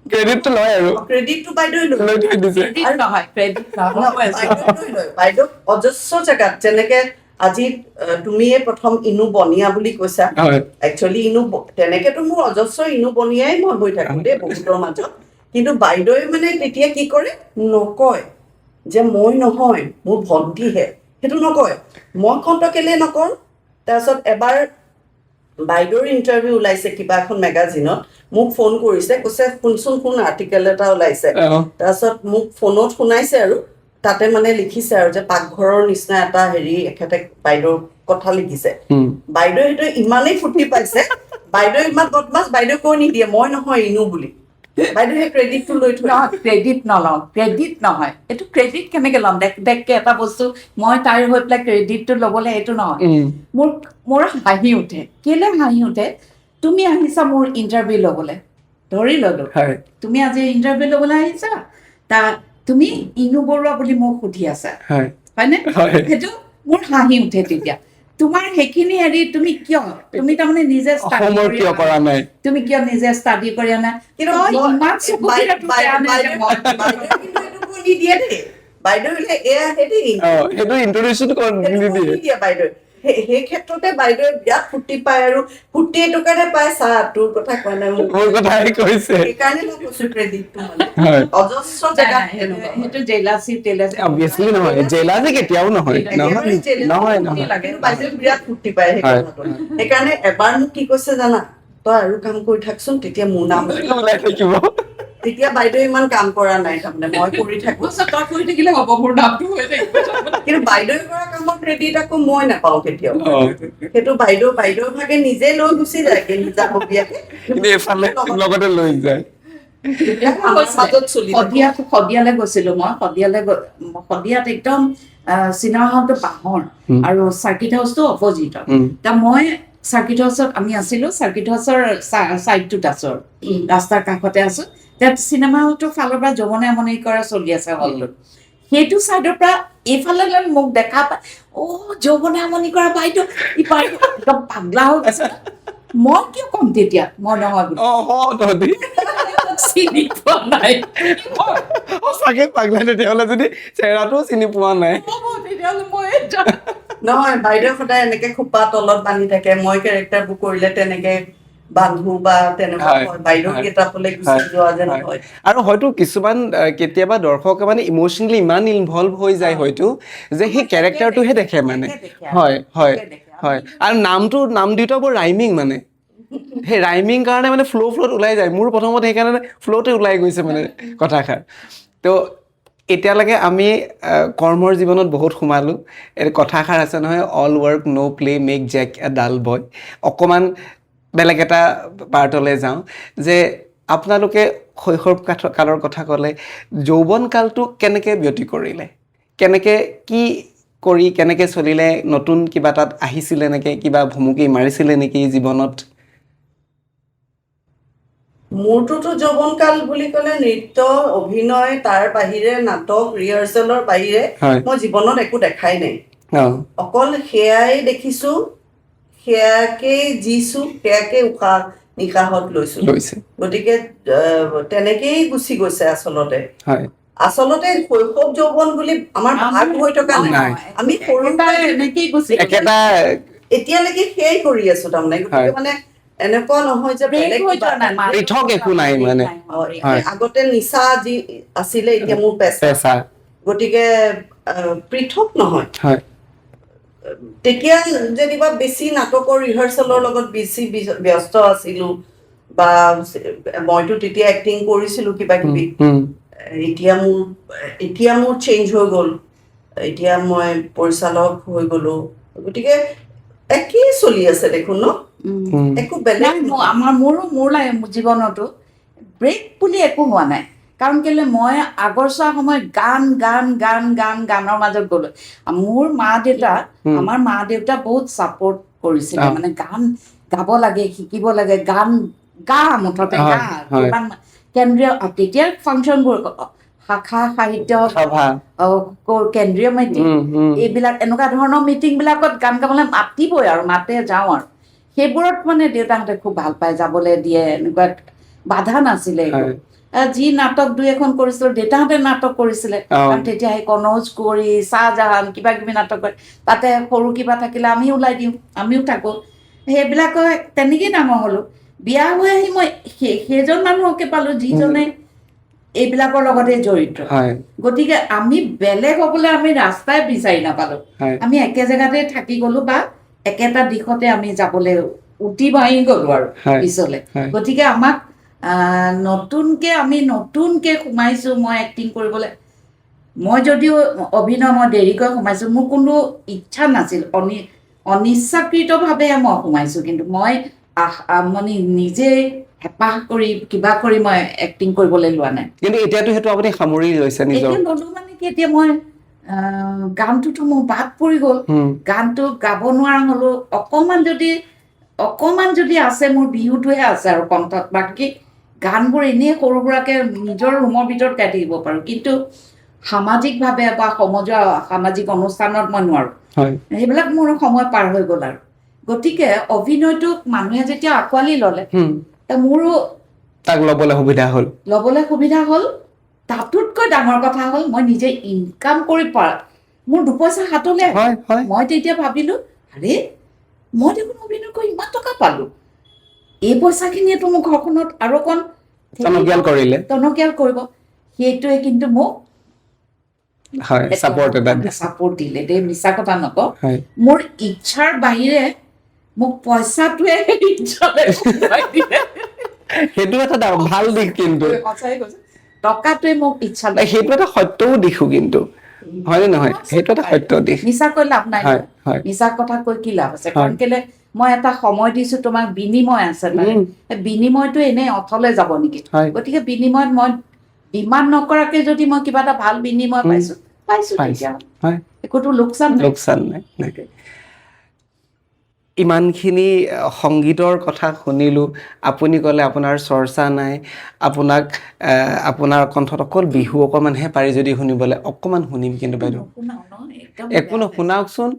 ক্ৰেডিটটো লয় আৰু ক্ৰেডিটটো বাইদেৱে লৈ দিছে বাইদেউ অজস্ৰ জেগাত যেনেকে আজি তুমিয়ে প্ৰথম ইনু বনিয়া বুলি কৈছা একচুৱেলি ইনু তেনেকেতো মোৰ অজস্ৰ ইনু বনিয়াই মই হৈ থাকো দেই বহুতৰ মাজত কিন্তু বাইদেৱে মানে তেতিয়া কি কৰে নকয় যে মই নহয় মোৰ ভণ্টিহে সেইটো নকয় মই কণ্ট কেলে নকৰোঁ তাৰপিছত এবাৰ বাইদেউৰ ইণ্টাৰভিউ ওলাইছে কিবা এখন মেগাজিনত মোক ফোন কৰিছে কৈছে শুন আৰ্টিকেল এটা ওলাইছে তাৰপিছত মোক ফোনত শুনাইছে আৰু তাতে মানে লিখিছে আৰু যে পাকঘৰৰ নিচিনা এটা হেৰি এখেতে বাইদেউৰ কথা লিখিছে বাইদেউ সেইটো ইমানেই ফূৰ্তি পাইছে বাইদেউ ইমান বদমাছ, বাইদেউ কৈ নিদিয়ে মই নহয় ইনু বুলি, বাইদেউ সেই ক্ৰেডিটটো লৈ থৈ ক্ৰেডিট নলওঁ, ক্ৰেডিট নহয়, এইটো ক্ৰেডিট কেনেকে ল'ম? দেখকে এটা বস্তু মই তাইৰ হৈ পেলাই ক্ৰেডিটটো ল'বলৈ, এইটো নহয়। মোৰ হাঁহি উঠে। কেলে হাঁহি উঠে? তুমি আহিছা মোৰ ইণ্টাৰভিউ ল'বলৈ, ধৰি ল'লো তুমি আজি ইণ্টাৰভিউ ল'বলৈ আহিছা, তুমি ইনু বৰুৱা বুলি মোক সুধি আছা, হয়নে? সেইটো মোৰ হাঁহি উঠে তেতিয়া। তোমাৰ সেইখিনি হেৰি তুমি তাৰমানে নিজে তুমি কিয় নিজে ষ্টাডি কৰি আনা? কিন্তু নিদিয়ে দেই বাইদেউ, এয়া সেইটো ইন্ট্ৰডিউচন নিদিয়ে বাইদেউ। সেই ক্ষেত্ৰতে বাইদেউ বিৰাট ফূৰ্তি পায়, আৰু ফূৰ্তি এইটো কাৰণে পায়, চা তোৰ কথা কোৱা নাই, মোৰ কথাই কৈছে, সেইকাৰণে মই কৈছো ক্ৰেডিটটো অজস্ৰ জেগাত সেইটো জেলাচি অবভিয়াছলি নহয়, জেলাচি কেতিয়াও নহয়, বাইদেউ বিৰাট ফূৰ্তি পায় সেই কথাটো। সেইকাৰণে এবাৰ মোক কি কৈছে জানা, তই আৰু কাম কৰি থাকচোন, তেতিয়া মোৰ নাম ওলাই থাকিব। তেতিয়া বাইদেউ ইমান কাম কৰা নাই, তাৰমানে মই কৰি থাকো, তই কৰি থাকিলে হ'ব, মোৰ নামটো হৈ থাকিব। কিন্তু বাইদেউ কৰা কামৰ ক্ৰেডিট আকৌ মই নাপাওঁ কেতিয়াও। সেইটো বাইদেউ ভাগে নিজে লৈ গুচি যায় নিজাববীয়াকে, লগতে লৈ যায়। শদিয়ালৈ গৈছিলো মই, শদিয়াত একদম চিনেমা হলটো বাঁহৰ আৰু চাৰ্কিট হাউচটো অপজিটত। মই চাৰ্কিট হাউচত আমি আছিলো, চাৰ্কিট হাউচৰ চাইডটোত আছো, ৰাস্তাৰ কাষতে আছো। তাত চিনেমা হলটোৰ ফালৰ পৰা যৌৱনে আমনি কৰা চলি আছে হলটোত। সেইটো চাইডৰ পৰা এইফালে মোক দেখা পাই, যৌৱনে আমনি কৰা বাইদেউ, একদম পাগলা হৈ গৈছে। মই কিয় কম তেতিয়া মই নহয় বুলি, চিনি পোৱা নাই সঁচাকে পাগলা, তেতিয়াহ'লে যদি চেহেৰাটো চিনি পোৱা নাই তেতিয়াহ'লে মই নহয়। বাইদেউ সদায় এনেকে খোপা তলত বান্ধি থাকে, মই কেৰেক্টাৰবোৰ কৰিলে তেনেকে বান্ধো বা তেনেকুৱা বাইদেউ কিতাপলৈ গুচি যোৱা যেন হয়। আৰু হয়তো কিছুমান কেতিয়াবা দৰ্শকে মানে ইম'চনেলি ইমান ইনভলভ হৈ যায় হয়তো, যে সেই কেৰেক্টাৰটোহে দেখে মানে। হয়, আৰু নাম দুটা বৰ ৰাইমিং, মানে সেই ৰাইমিং কাৰণে মানে ফ্ল'ত ওলাই যায়। মোৰ প্ৰথমতে সেইকাৰণে ফ্ল'তে ওলাই গৈছে মানে কথাষাৰ। তো এতিয়ালৈকে আমি কৰ্মৰ জীৱনত বহুত সোমালোঁ। কথাষাৰ আছে নহয়, অল ৱৰ্ক ন' প্লে মেক জেক এ ডাল বয়। অকণমান বেলেগ এটা পাৰ্টলৈ যাওঁ, যে আপোনালোকে শৈশৱ কালৰ কথা ক'লে, যৌৱন কালটো কেনেকৈ ব্যতি কৰিলে, কি কৰি কেনেকৈ চলিলে, নতুন কিবা তাত আহিছিলে নেকি, কিবা ভুমুকি মাৰিছিলে নেকি জীৱনত? মোৰটোতো যৌৱন কাল বুলি ক'লে নৃত্য, অভিনয়, তাৰ বাহিৰে নাটক, ৰিহাৰ্চেলৰ বাহিৰে মই জীৱনত একো দেখাই নাই। অকল সেয়াই দেখিছো, সেয়াকেই জিছো, সেয়াকে উশাহ নিশাহত লৈছো। গতিকে তেনেকেই গুচি গৈছে আচলতে। শৈশৱ যৌৱন বুলি আমাৰ ভাগ হৈ থকা নাই, আমি এতিয়ালৈকে সেয়াই কৰি আছো তাৰমানে। গতিকে মানে এনেকুৱা নহয় যে পৃথক একো নাই মানে। আগতে নিচা যি আছিলে, এতিয়া মোৰ পেচা, গতিকে পৃথক নহয়। তেতিয়া যেনিবা বেছি নাটকৰ ৰিহাৰ্চেলৰ লগত বেছি ব্যস্ত আছিলো, বা মইতো তেতিয়া এক্টিং কৰিছিলো কিবা কিবি। এতিয়া মোৰ চেঞ্জ হৈ গ'ল, এতিয়া মই পৰিচালক হৈ গ'লো। গতিকে একেই চলি আছে দেখোন ন, একো বেলেগ মোৰ জীৱনতো ব্ৰেক বুলি একো হোৱা নাই। কাৰণ কেলে মই আগৰ চোৱা সময়ত গানৰ মাজত গ'লো। আমাৰ মা দেউতা বহুত ছাপোৰ্ট কৰিছিলে, মানে গান গাব লাগে, শিকিব লাগে, মুঠতে কেন্দ্ৰীয় তেতিয়াৰ ফাংচনবোৰ শাখা সাহিত্য কেন্দ্ৰীয় মিটিং, এইবিলাক এনেকুৱা ধৰণৰ মিটিং বিলাকত গান গাবলৈ মাতিবই, আৰু মাতে যাওঁ। আৰু সেইবোৰত মানে দেউতাহঁতে খুব ভাল পায়, যাবলৈ দিয়ে, এনেকুৱা বাধা নাছিলে। যি নাটক দুই এখন কৰিছিলো, দেউতাহঁতে নাটক কৰিছিলে, কাৰণ তেতিয়া সেই কনৌজ কুঁৱৰী, চাহজাহান, কিবা কিবি নাটক কৰে, তাতে সৰু কিবা থাকিলে আমি ওলাই দিওঁ, আমিও থাকো। সেইবিলাক তেনেকেই ডাঙৰ হলো। বিয়া হৈ আহি মই সেইজন মানুহকে পালো যিজনে এইবিলাকৰ লগতে জড়িত। গতিকে আমি বেলেগ হবলৈ আমি ৰাস্তাই বিচাৰি নাপালো, আমি একে জেগাতে থাকি গলো, বা একেটা দিশতে আমি যাবলৈ উটি বাঢ়ি গলো আৰু পিছলে। গতিকে আমাক নতুনকে সোমাইছো মই এক্টিং কৰিবলৈ। মই যদিও অভিনয় মই দেৰিকৈ সোমাইছো, মোৰ কোনো ইচ্ছা নাছিল, অনিচ্ছাকৃতভাৱে মই সোমাইছো, কিন্তু মই মানে নিজে হেঁপাহ কৰি কিবা কৰি মই এক্টিং কৰিবলৈ লোৱা নাই। কিন্তু এতিয়াতো সেইটো আপুনি সামৰি লৈছে নিজৰ। এতিয়া ল'লো মানে কি, এতিয়া মই গানটোতো মোৰ বাদ পৰি গ'ল, গানটো গাব নোৱাৰা হ'লো। অকমান যদি আছে, মোৰ বিহুটোহে আছে আৰু কণ্ঠত, বাকী গানবোৰ এনেই সৰু সুৰাকে নিজৰ ৰুমৰ ভিতৰত গাই থাকিব পাৰোঁ, কিন্তু সামাজিকভাৱে বা সামাজিক অনুষ্ঠানত মই নোৱাৰোঁ। সেইবিলাক মোৰ সময় পাৰ হৈ গ'ল আৰু। গতিকে অভিনয়টোক মানুহে যেতিয়া আঁকোৱালি ল'লে, মোৰো তাক ল'বলৈ সুবিধা হ'ল। তাতোতকৈ ডাঙৰ কথা হ'ল, মই নিজে ইনকাম কৰি পাৰা, মোৰ দুপইচা হাতলৈ আহিল। মই তেতিয়া ভাবিলোঁ, আৰে মই দেখোন অভিনয় কৰি ইমান টকা পালোঁ, এই পইচাখিনিয়েতো মোৰ ঘৰখনত আৰু অকণ টনকিয়াল কৰিব। সেইটোৱে কিন্তু মোক ছাপোৰ্ট দিলে দেই, মিছা কথা নকওঁ। মোৰ ইচ্ছাৰ বাহিৰে মোক পইচাটোৱে সেইটো এটা ভাল দিশ, কিন্তু সঁচাই কৈছো, টকাটোৱে মোক ইচ্ছা, সেইটো এটা সত্যও দিশো, কিন্তু হয়নে নহয়? সেইটো এটা সত্য দিশ। মিছা কৈ লাভ নাই, মিছা কথা কৈ কি লাভ আছে? কাৰণ কেলে মই এটা সময় দিছো তোমাক, বিনিময় আছে, বিনিময়টো এনেই অথলে যাব নেকি? গতিকে বিনিময়ত মই ডিমাণ্ড নকৰাকে যদি মই কিবা এটা ভাল বিনিময় পাইছো, তেতিয়া একোতো লোকচান নাই। ইমানখিনি সংগীতৰ কথা শুনিলোঁ, আপুনি ক'লে আপোনাৰ চৰ্চা নাই, আপোনাৰ কণ্ঠত অকল বিহু অকণমানহে পাৰি যদি শুনিবলৈ, অকণমান শুনিম কিন্তু বাইদেউ। একো শুনাওকচোন,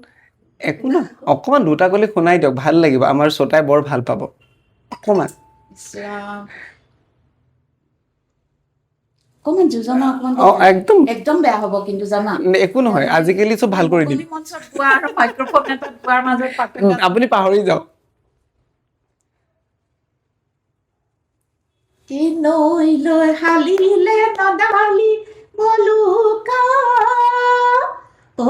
একো নহয়, অকণমান দুটা কলি শুনাই দিয়ক, ভাল লাগিব, আমাৰ শ্ৰোতাই বৰ ভাল পাব, অকণমান। একদম বেয়া হ'ব কিন্তু জানা, একো নহয়, আজিকালি চব ভাল কৰি দিম, আপুনি পাহৰি যাওক। নৈলৈ হালিলে নদালি বলুকা, ঐ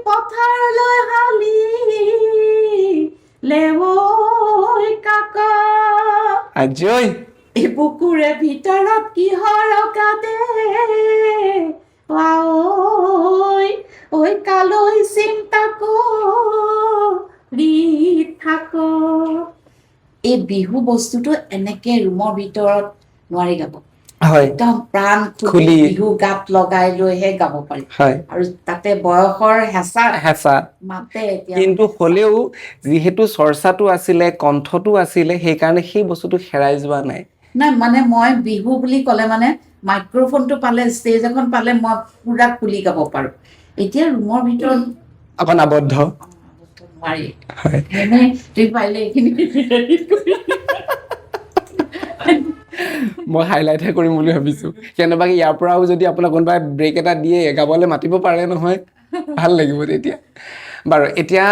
পথাৰলৈ হালিলে ঐ কাকা, আজয় এই বুকুৰে ভিতৰত কিহৰ কাদে, ঐ কালৈ চিন্তা কৰি থাক। এই বিহু বস্তুটো এনেকে ৰুমৰ ভিতৰত নোৱাৰি গাব, একদম প্ৰাণ খুলি বিহু গাত লগাই লৈহে গাব পাৰি, আৰু তাতে বয়সৰ হেঁচা মাতে। কিন্তু হ'লেও যিহেতু চৰ্চাটো আছিলে, কণ্ঠটো আছিলে, সেইকাৰণে সেই বস্তুটো হেৰাই যোৱা নাই। মানে মই বিহু বুলি ক'লে মানে মাইক্ৰফোনটো পালে, ষ্টেজ এখন পালে মই পুৰা খুলি গাব পাৰোঁ। এতিয়া ৰুমৰ ভিতৰত অকণ আবদ্ধ নোৱাৰি, তুমি পাৰিলে এইখিনি মই হাইলাইটহে কৰিম বুলি ভাবিছোঁ। কেনেবাকে ইয়াৰ পৰাও যদি আপোনাক কোনোবাই ব্ৰেক এটা দিয়ে, গাবলৈ মাতিব পাৰে নহয়, ভাল লাগিব তেতিয়া। বাৰু এতিয়া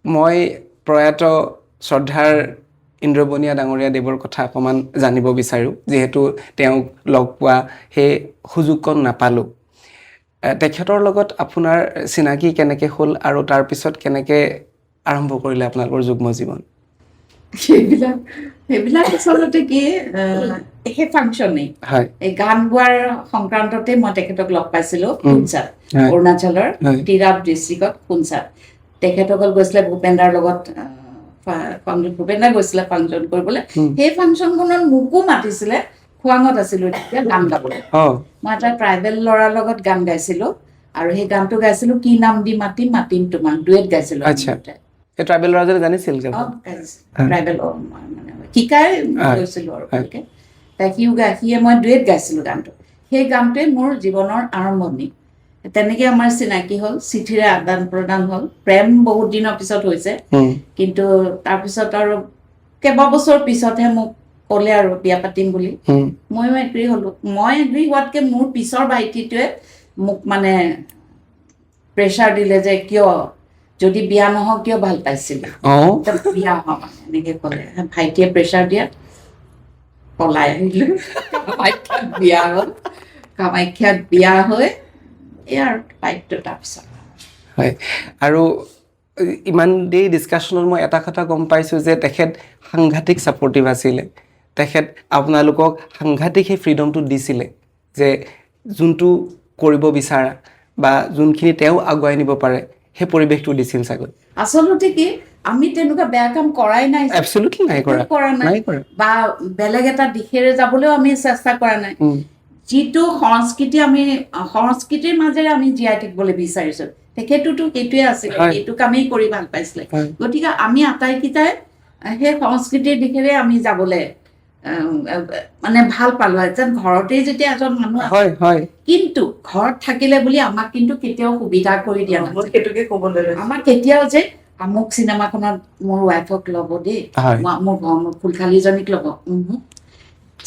মই প্ৰয়াত শ্ৰদ্ধাৰ ইন্দ্ৰবনীয়া ডাঙৰীয়া দেৱৰ কথা অকণমান জানিব বিচাৰোঁ, যিহেতু তেওঁক লগ পোৱা সেই সুযোগকণ নাপালোঁ। তেখেতৰ লগত আপোনাৰ চিনাকি কেনেকৈ হ'ল, আৰু তাৰপিছত কেনেকৈ আৰম্ভ কৰিলে আপোনালোকৰ যুগ্ম জীৱন? সেইবিলাক আচলতে কি, সেই ফাংচনেই, এই গান গোৱাৰ সংক্ৰান্ততে মই তেখেতক লগ পাইছিলোঁ খুনচাত, অৰুণাচলৰ তিৰাপ ডিষ্ট্ৰিক্টত খুনচাত। তেখেতসকল গৈছিলে ভূপেন্দ্ৰাৰ লগত, ভূপেন্দ্ৰা গৈছিলে ফাংচন কৰিবলৈ। সেই ফাংচনখনত মোকো মাতিছিলে, খোৱাঙত আছিলোঁ তেতিয়া, গান গাবলৈ। মই এটা ট্ৰাইবেল ল'ৰাৰ লগত গান গাইছিলোঁ, আৰু সেই গানটো গাইছিলোঁ, কি নাম দি মাতিম মাতিম তোমাক, ডুৱেট গাইছিলোঁ। ট্ৰাইবেল ল'ৰাজনে জানিছিল, ট্ৰাইবেল শিকাই গৈছিলোঁ আৰু ভালকে, সিয়ে মই ডুৱেট গাইছিলোঁ গানটো। সেই গানটোৱে মোৰ জীৱনৰ আৰম্ভণি। তেনেকে আমাৰ চিনাকি হ'ল, চিঠিৰে আদান প্ৰদান হ'ল, প্ৰেম বহুত দিনৰ পিছত হৈছে, কিন্তু তাৰপিছত আৰু কেইবাবছৰ পিছতহে মোক ক'লে আৰু বিয়া পাতিম বুলি। ময়ো এগ্ৰী হ'লোঁ। মই এগ্ৰী হোৱাতকে মোৰ পিছৰ ভাইটিটোৱে মোক মানে প্ৰেছাৰ দিলে যে, কিয় যদি বিয়া নহওঁ কিয় ভাল পাইছিলি, বিয়া হওঁ মানে, এনেকে ক'লে। ভাইটিয়ে প্ৰেছাৰ দিয়াত পলাই আহিলোঁ, কামাখ্যাত বিয়া হ'ল। কামাখ্যাত বিয়া হৈ এই আৰু লাইফটো তাৰপিছত। হয়, আৰু ইমান দেৰি ডিছকাশ্যনত মই এটা কথা গম পাইছোঁ যে তেখেত সাংঘাতিক ছাপৰ্টিভ আছিলে। তেখেত আপোনালোকক সাংঘাতিক সেই ফ্ৰীডমটো দিছিলে, যে যোনটো কৰিব বিচাৰা বা যোনখিনি তেওঁ আগুৱাই নিব পাৰে, সেই পৰিৱেশটো দিছিল চাগৈ আচলতে কি আমি তেনেকুৱা বেয়া কাম কৰাই নাই এবছলিউটলি নাই কৰা নাই বা বেলেগ এটা দিশেৰে যাবলৈও আমি চেষ্টা কৰা নাই যিটো সংস্কৃতিৰ মাজেৰে আমি জীয়াই থাকিবলৈ বিচাৰিছো তেখেতোতো সেইটোৱে আছিলে সেইটো কামেই কৰি ভাল পাইছিলে গতিকে আমি আটাইকেইটাই সেই সংস্কৃতিৰ দিশেৰে আমি যাবলৈ মানে ভাল পালো যেন ঘৰতেই যেতিয়া এজন মানুহ কিন্তু ঘৰত থাকিলে বুলি আমাক কিন্তু কেতিয়াও সুবিধা কৰি দিয়া নাছিল সেইটোকে ক'বলৈ আমাক কেতিয়াও যে আমুক চিনেমাখনত মোৰ ৱাইফক ল'ব দেই মোৰ ফুলখালীজনীক ল'ব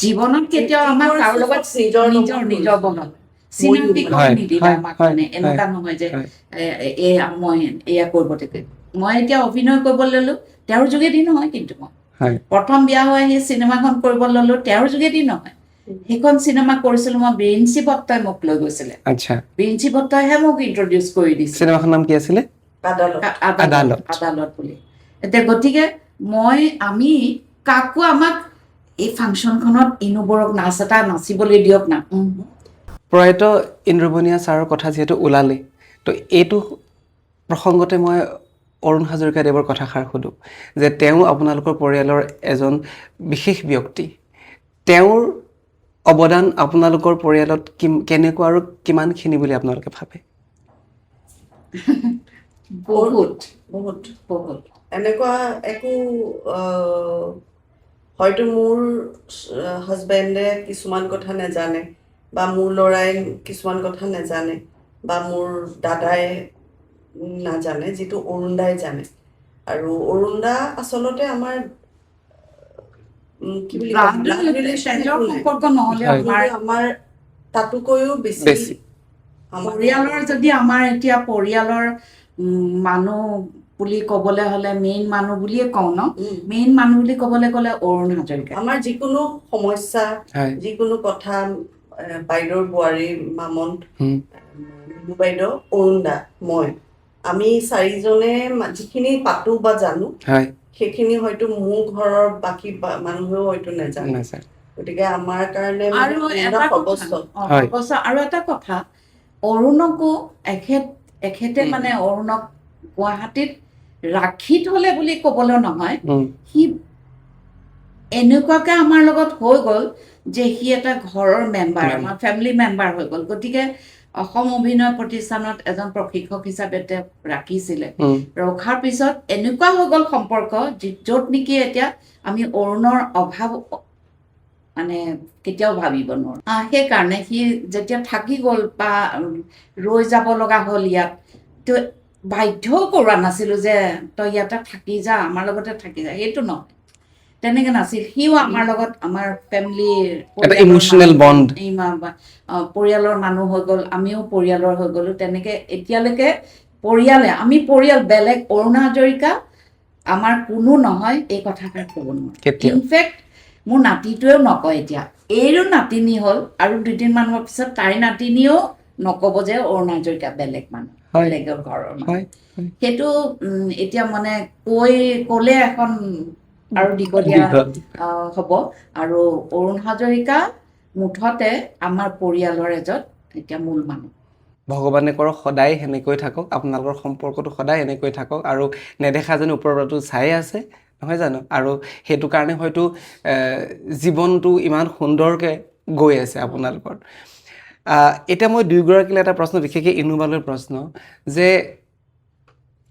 জীৱনত কেতিয়াও আমাক কাৰো লগত নিজৰ বনাব চিনাকি কৰি নিদিলে আমাক মানে এনেকুৱা নহয় যে মই এয়া কৰিব থাকে মই এতিয়া অভিনয় কৰিব ললো তেওঁৰ যোগেদি নহয় কিন্তু মই প্ৰথম বিয়া হৈ আহি চিনেমাখন কৰিব ললো তেওঁৰ যোগেদি নহয় সেইখন চিনেমা কৰিছিলো মই বিৰিঞ্চি বৰ্তাই মোক লৈ গৈছিলে বিৰিঞ্চি বৰ্তাইহে মোক ইন্ট্ৰডিউচ কৰি দিছিল চিনেমাখনৰ নাম কি আছিলে আদালত বুলি এতিয়া গতিকে আমি কাকো আমাক এই ফাংচনখনত ইনুবৰক নাচ এটা নাচিবলৈ দিয়ক না প্ৰয়াত ইন্দ্ৰবনীয়া ছাৰৰ কথা যিহেতু ওলালে তো এইটো প্ৰসংগতে মই অৰুণ হাজৰিকাদেৱৰ কথাষাৰ সোধোঁ যে তেওঁ আপোনালোকৰ পৰিয়ালৰ এজন বিশেষ ব্যক্তি তেওঁৰ অৱদান আপোনালোকৰ পৰিয়ালত কেনেকুৱা আৰু কিমানখিনি বুলি আপোনালোকে ভাবে বহুত এনেকুৱা একো হয়তো মোৰ হাজবেণ্ডে কিছুমান কথা নাজানে বা মোৰ ল'ৰাই কিছুমান কথা নাজানে বা মোৰ দাদাই নাজানে যিটো অৰুণদাই জানে আৰু অৰুণদা আচলতে আমাৰ কি বুলি আমাৰ তাতোকৈও বেছি পৰিয়ালৰ যদি আমাৰ এতিয়া পৰিয়ালৰ মানুহ বুলি ক'বলৈ হ'লে মেইন মানুহ বুলিয়ে কওঁ ন মেইন মানুহ বুলি ক'বলৈ গ'লে অৰুণ হাজৰিকা আমাৰ যিকোনো সমস্যা যিকোনো কথা বাইদেউৰ বোৱাৰী মামন মিনু বাইদেউ অৰুণদা মই আমি চাৰিজনে যিখিনি পাতো বা জানো সেইখিনি হয়তো মোৰ ঘৰৰ বাকী মানুহেও হয়তো নাজানে গতিকে আমাৰ কাৰণে আৰু এটা কথা অৰুণকো এখেতে মানে অৰুণক গুৱাহাটীত ৰাখি থলে বুলি ক'বলৈ নহয় সি এনেকুৱাকে আমাৰ লগত হৈ গ'ল যে সি এটা ঘৰৰ মেম্বাৰ আমাৰ ফেমিলি মেম্বাৰ হৈ গ'ল গতিকে অসম অভিনয় প্ৰতিষ্ঠানত এজন প্ৰশিক্ষক হিচাপে তেওঁ ৰাখিছিলে ৰখাৰ পিছত এনেকুৱা হৈ গ'ল সম্পৰ্ক য'ত নেকি এতিয়া আমি অৰুণৰ অভাৱ মানে কেতিয়াও ভাবিব নোৱাৰো সেইকাৰণে সি যেতিয়া থাকি গ'ল বা ৰৈ যাব লগা হ'ল ইয়াত তো বাধ্যও কৰোৱা নাছিলো যে তই ইয়াতে থাকি যা আমাৰ লগতে থাকি যা সেইটো নহয় তেনেকে নাছিল সিও আমাৰ লগত আমাৰ ফেমিলিৰ ইমোচনেল বণ্ড পৰিয়ালৰ মানুহ হৈ গ'ল আমিও পৰিয়ালৰ হৈ গ'লো তেনেকে এতিয়ালৈকে আমি পৰিয়াল বেলেগ অৰুণ হাজৰিকা আমাৰ কোনো নহয় এই কথাষাৰ ক'ব নোৱাৰো ইনফেক্ট মোৰ নাতিটোৱেও নকয় এতিয়া এইৰো নাতিনী হ'ল আৰু 2 মাহৰ পিছত তাইৰ নাতিনীও নক'ব যে অৰুণ হাজৰিকা বেলেগ মানুহ বেলেগৰ ঘৰৰ মানুহ সেইটো এতিয়া মানে ক'লে এখন আৰু দীঘলীয়া হ'ব আৰু অৰুণ হাজৰিকা মুঠতে আমাৰ পৰিয়ালৰ এজন এতিয়া মূল মানুহ ভগৱানে কৰক সদায় সেনেকৈ থাকক আপোনালোকৰ সম্পৰ্কটো সদায় এনেকৈ থাকক আৰু নেদেখাজনে ওপৰতো চাই আছে নহয় জানো আৰু সেইটো কাৰণে হয়তো জীৱনটো ইমান সুন্দৰকৈ গৈ আছে আপোনালোকৰ এতিয়া মই দুয়োগৰাকীলৈ এটা প্ৰশ্ন বিশেষকৈ ইনুবালৈ প্ৰশ্ন যে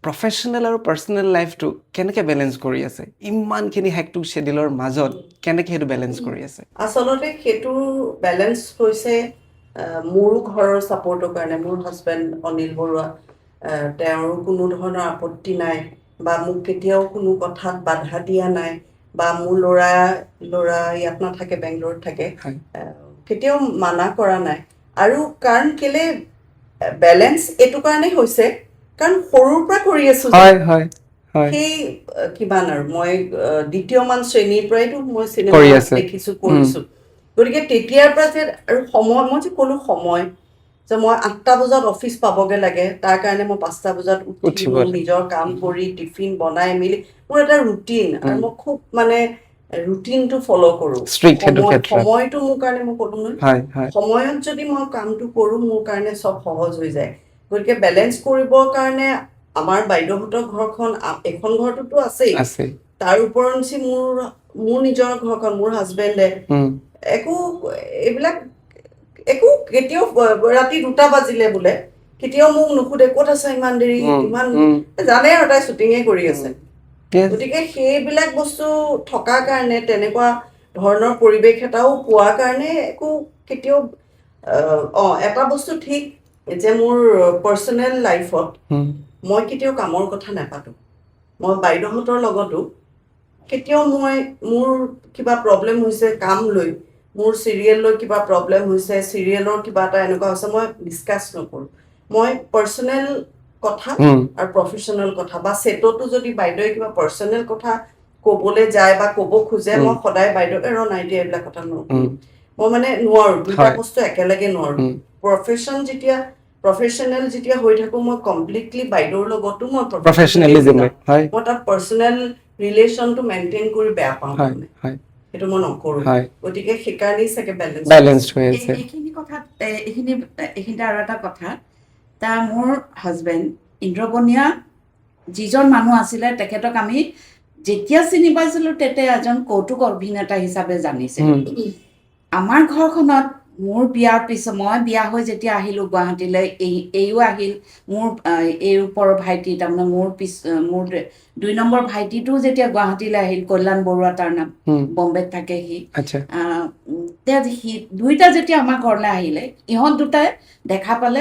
প্ৰফেশ্যনেল আৰু পাৰ্চনেল লাইফটো কেনেকৈ বেলেঞ্চ কৰি আছে ইমানখিনি হেক্টিক শ্বেডিউলৰ মাজত কেনেকৈ সেইটো বেলেঞ্চ কৰি আছে আচলতে সেইটো বেলেঞ্চ হৈছে মোৰো ঘৰৰ ছাপোৰ্টৰ কাৰণে মোৰ হাজবেণ্ড অনিল বৰুৱা তেওঁৰো কোনো ধৰণৰ আপত্তি নাই বা মোক কেতিয়াও কোনো কথাত বাধা দিয়া নাই বা মোৰ ল'ৰা ইয়াত নাথাকে বেংগলোৰত থাকে কেতিয়াও মানা কৰা নাই আৰু কাৰণ কেলে বেলেঞ্চ এইটো কাৰণেই হৈছে কাৰণ সৰুৰ পৰা কৰি আছো সেই কিমান আৰু মই দ্বিতীয়মান শ্ৰেণীৰ পৰাইতো মই চিনেমা দেখিছো কৰিছো গতিকে তেতিয়াৰ পৰা যে আৰু সময় মই যে ক'লো সময় যে মই 8টা বজাত অফিচ পাবগে লাগে তাৰ কাৰণে মই 5টা বজাত উঠিব নিজৰ কাম কৰি টিফিন বনাই মেলি মোৰ এটা ৰুটিন আৰু মই খুব মানে ৰুটিনটো ফলো কৰো সময়টো মোৰ কাৰণে মই ক'লো নহয় সময়ত যদি মই কামটো কৰো মোৰ কাৰণে চব সহজ হৈ যায় গতিকে বেলেঞ্চ কৰিবৰ কাৰণে আমাৰ বাইদেউহঁতৰ ঘৰখন এখন ঘৰটোতো আছেই, আছে তাৰ ওপৰঞ্চি মোৰ নিজৰ ঘৰখন, মোৰ হাজবেণ্ডে একো এইবিলাক একো কেতিয়াও ৰাতি 2টা বাজিলে বোলে কেতিয়াও মোক নুসুধে ক'ত আছা ইমান দেৰি, ইমান জানে আৰু তাই শ্বুটিঙে কৰি আছে। গতিকে সেইবিলাক বস্তু থকাৰ কাৰণে, তেনেকুৱা ধৰণৰ পৰিৱেশ এটাও পোৱাৰ কাৰণে একো কেতিয়াও এটা বস্তু ঠিক যে মোৰ পাৰ্চনেল লাইফত মই কেতিয়াও কামৰ কথা নাপাতো। মই বাইদেউহঁতৰ লগতো কেতিয়াও মোৰ কিবা প্ৰব্লেম হৈছে কাম লৈ, মোৰ চিৰিয়েল লৈ কিবা প্ৰব্লেম হৈছে, চিৰিয়েলৰ কিবা এটা এনেকুৱা হৈছে, মই ডিছকাছ নকৰোঁ। মই পাৰ্চনেল কথা আৰু প্ৰফেশ্যনেল কথা, বা ছেটতো যদি বাইদেৱে কিবা পাৰ্চনেল কথা ক'বলৈ যায় বা ক'ব খোজে, মই সদায় বাইদেউক নাইটি এইবিলাক কথা নকওঁ। মই মানে নোৱাৰো, দুটা বস্তু একেলগে নোৱাৰো। প্ৰফেশ্যনেল যেতিয়া হৈ থাকো, মই কমপ্লিটলি বাইদেউৰ লগতো মই প্ৰফেশ্যনেলিজম হয়, মই তাত পাৰ্চনেল ৰিলেশ্যনটো মেইনটেইন কৰি বেয়া পাওঁ, সেইটো মই নকৰো। গতিকে সেইকাৰণেই চাগে বেলেঞ্চ হৈ আছে। এইখিনিতে আৰু এটা কথা, মোৰ হাজবেণ্ড ইন্দ্ৰবনীয়া যিজন মানুহ আছিলে, তেখেতক আমি যেতিয়া চিনি পাইছিলো তেতিয়া এজন কৌতুক অভিনেতা হিচাপে জানিছিলো। আমাৰ ঘৰখনত মোৰ বিয়াৰ পিছত, মই বিয়া হৈ যেতিয়া আহিলো গুৱাহাটীলৈ, এইও আহিল, মোৰ এই ওপৰৰ ভাইটি, তাৰমানে মোৰ 2 নম্বৰ ভাইটিটো যেতিয়া গুৱাহাটীলৈ আহিল, কল্যাণ বৰুৱা তাৰ নাম, বম্বেত থাকে সি। দুইটা যেতিয়া আমাৰ ঘৰলৈ আহিলে, ইহঁত দুটাই দেখা পালে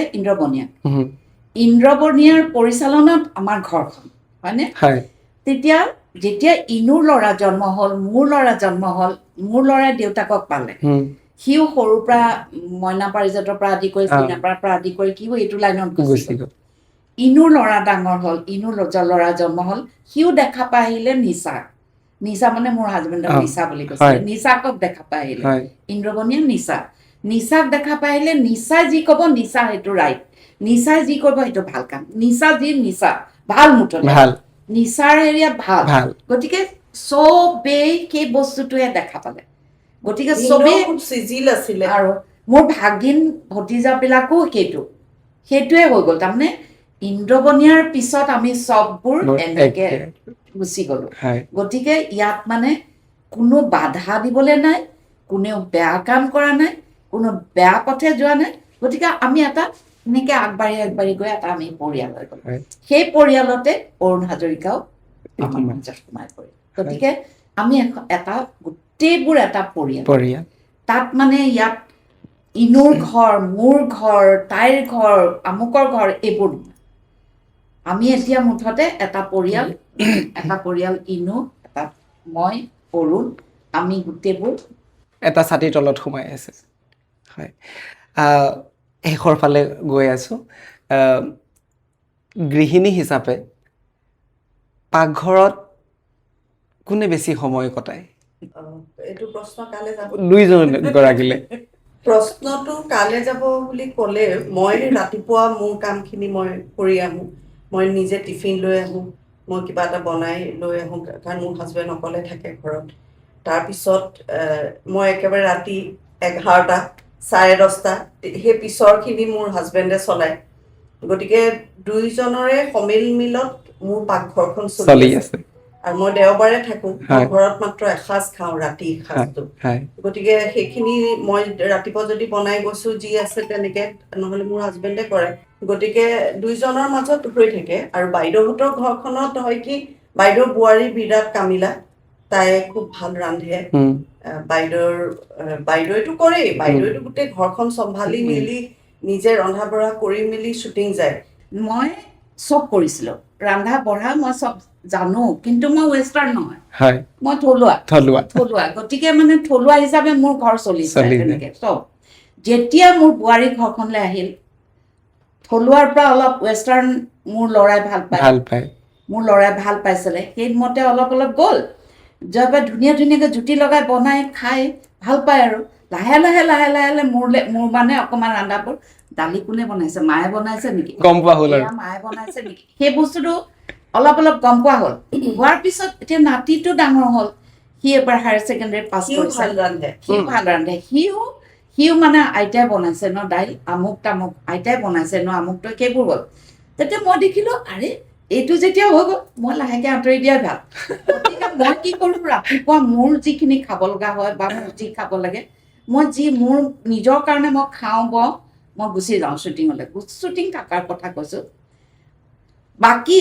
ইন্দ্ৰবনীয়াৰ পৰিচালনাত আমাৰ ঘৰখন, হয়নে? তেতিয়া যেতিয়া ইনুৰ ল'ৰা জন্ম হ'ল, মোৰ ল'ৰা জন্ম হ'ল, মোৰ ল'ৰাই দেউতাকক পালে, সিও সৰুৰ পৰা মইনা পাৰিজাতৰ পৰা আদি কৰি, চিনেমাৰ পৰা আদি কৰি সিও এইটো লাইনত গুচি গ'ল। ইনুৰ ল'ৰা ডাঙৰ হ'ল, ইনুৰ ল'ৰা জন্ম হ'ল, সিও দেখা পাই আহিলে নিচা মানে মোৰ হাজবেণ্ডক নিচা বুলি কৈছিলে, নিচাকক দেখা পাই আহিলে। ইন্দ্ৰবনীয়া নিচাক দেখা পাই আহিলে, নিচাই যি ক'ব নিচা সেইটো ৰাইট, নিচাই যি কৰিব সেইটো ভাল কাম, নিচা ভাল মুঠতে নিচাৰ এৰিয়াত ভাল। গতিকে চবেই সেই বস্তুটোৱে দেখা পালে। গতিকে চবেই খুব চিজিল আছিলে, আৰু মোৰ ভাগিন ভতিজাবিলাকো সেইটোৱে হৈ গ'ল। তাৰমানে ইন্দ্ৰবনীয়াৰ পিছত আমি চববোৰ এনেকে গুচি গ'লো। গতিকে ইয়াত মানে কোনো বাধা দিবলৈ নাই, কোনেও বেয়া কাম কৰা নাই, কোনো বেয়া পথে যোৱা নাই। গতিকে আমি এটা এনেকে আগবাঢ়ি গৈ এটা আমি পৰিয়াল হৈ গ'লো। সেই পৰিয়ালতে অৰুণ হাজৰিকাও আমাৰ মাজত সোমাই পৰিল। গতিকে আমি গোটেইবোৰ এটা পৰিয়াল। তাত মানে ইয়াত ইনুৰ ঘৰ, মোৰ ঘৰ, তাইৰ ঘৰ, আমুকৰ ঘৰ, এইবোৰ আমি এতিয়া মুঠতে এটা পৰিয়াল ইনু, মই, অৰুণ, আমি গোটেইবোৰ এটা ছাতিৰ তলত সোমাই আছে। হয়, শেষৰ ফালে গৈ আছো। গৃহিণী হিচাপে পাকঘৰত কোনে বেছি সময় কটায়? এইটো প্ৰশ্ন কালে যাব, দুইগৰাকীলে প্ৰশ্নটো কালে যাব বুলি ক'লে, মই ৰাতিপুৱা মোৰ কামখিনি মই কৰি আহোঁ, মই নিজে টিফিন লৈ আহোঁ, মই কিবা এটা বনাই লৈ আহোঁ, কাৰণ মোৰ হাজবেণ্ড অকলে থাকে ঘৰত। তাৰপিছত মই একেবাৰে ৰাতি 11টা, 10:30 সেই পিছৰখিনি মোৰ হাজবেণ্ডে চলায়। গতিকে দুইজনৰে সমিল মিলত মোৰ পাকঘৰখন চলি আছে। আৰু মই দেওবাৰে থাকোঁ, ঘৰত মাত্ৰ এসাঁজ খাওঁ, ৰাতি সাঁজটো। গতিকে সেইখিনি মই ৰাতিপুৱা যদি বনাই গৈছোঁ, যি আছে তেনেকে, নহ'লে মোৰ হাজবেণ্ডে কৰে। গতিকে দুইজনৰ মাজত হৈ থাকে। আৰু বাইদেউহঁতৰ ঘৰখনত হয় কি, বাইদেউৰ বোৱাৰী বিৰাট কামিলা, তাই খুব ভাল ৰান্ধে। বাইদেউটো কৰেই, বাইদেউটো গোটেই ঘৰখন চম্ভালি মেলি নিজে ৰন্ধা বঢ়া কৰি মেলি শ্বুটিং যায়। মই চব কৰিছিলো, ৰন্ধা বঢ়া মই চব জানো, কিন্তু মই ৱেষ্টাৰ্ণ নহয়, মই থলুৱা। গতিকে মানে থলুৱা হিচাপে মোৰ ঘৰ চলিছে তেনেকে চব। যেতিয়া মোৰ বোৱাৰী ঘৰখনলৈ আহিল, থলুৱাৰ পৰা অলপ ৱেষ্টাৰ্ণ মোৰ ল'ৰাই ভাল পায়, মোৰ ল'ৰাই ভাল পাইছিলে, সেইমতে অলপ গ'ল। যোৱাৰ পৰা ধুনীয়াকৈ জুতি লগাই বনাই খাই ভাল পায়। আৰু লাহে লাহে মোৰ মানে অকণমান ৰান্ধাবোৰ, দালি কোনে বনাইছে, মায়ে বনাইছে নেকি, গম পোৱা হ'ল, মায়ে বনাইছে নেকি, সেই বস্তুটো অলপ গম পোৱা হ'ল। হোৱাৰ পিছত এতিয়া নাতিটো ডাঙৰ হ'ল, সি এবাৰ হায়াৰ ছেকেণ্ডাৰী পাছ কৰিছে, সিও ভাল ৰান্ধে, সিও মানে আইতাই বনাইছে ন দাইল, আমুক তামুক আইতাই বনাইছে ন আমুকটো, সেইবোৰ হ'ল। তেতিয়া মই দেখিলো, আৰে এইটো যেতিয়া হৈ গ'ল মই লাহেকৈ আঁতৰি দিয়াই ভাল গতিকে মই কি কৰোঁ ৰাতিপুৱা মোৰ যিখিনি খাব লগা হয় বা মোৰ যি খাব লাগে মই মোৰ নিজৰ কাৰণে মই খাওঁ বওঁ মই গুচি যাওঁ শ্বুটিঙলৈ শ্বুটিং থকাৰ কথা কৈছোঁ বাকী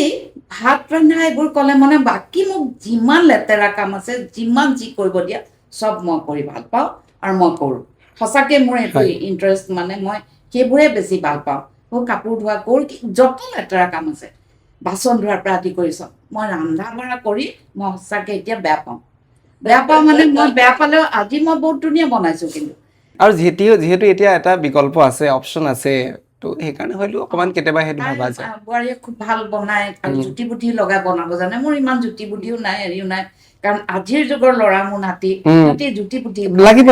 ভাত ৰন্ধা এইবোৰ ক'লে মানে বাকী মোক যিমান লেতেৰা কাম আছে যিমান যি কৰিব দিয়া চব মই কৰি ভাল পাওঁ আৰু মই কৰোঁ সঁচাকৈ মোৰ এইটো ইণ্টাৰেষ্ট মানে মই সেইবোৰে বেছি ভাল পাওঁ মোৰ কাপোৰ ধোৱা যত লেতেৰা কাম আছে বাচন ধোৱাৰ পৰা আদি কৰি চব মই ৰন্ধা বঢ়া কৰি মই সঁচাকৈ এতিয়া বেয়া পাওঁ মানে মই বেয়া পালেও আজি মই বহুত ধুনীয়া বনাইছোঁ কিন্তু আৰু যিহেতু এতিয়া এটা বিকল্প আছে অপশ্যন আছে তো সেইকাৰণে হয়তো অকণমান কেতিয়াবা সেইটো ভাবা যায় বোৱাৰীয়ে খুব ভাল বনায় আৰু জুতি বুদ্ধি লগাই বনাব জানে মোৰ ইমান জুতি বুদ্ধিও নাই হেৰিও নাই কাৰণ আজিৰ যুগৰ ল'ৰা মোৰ নাতি জুতি বুদ্ধি লাগিব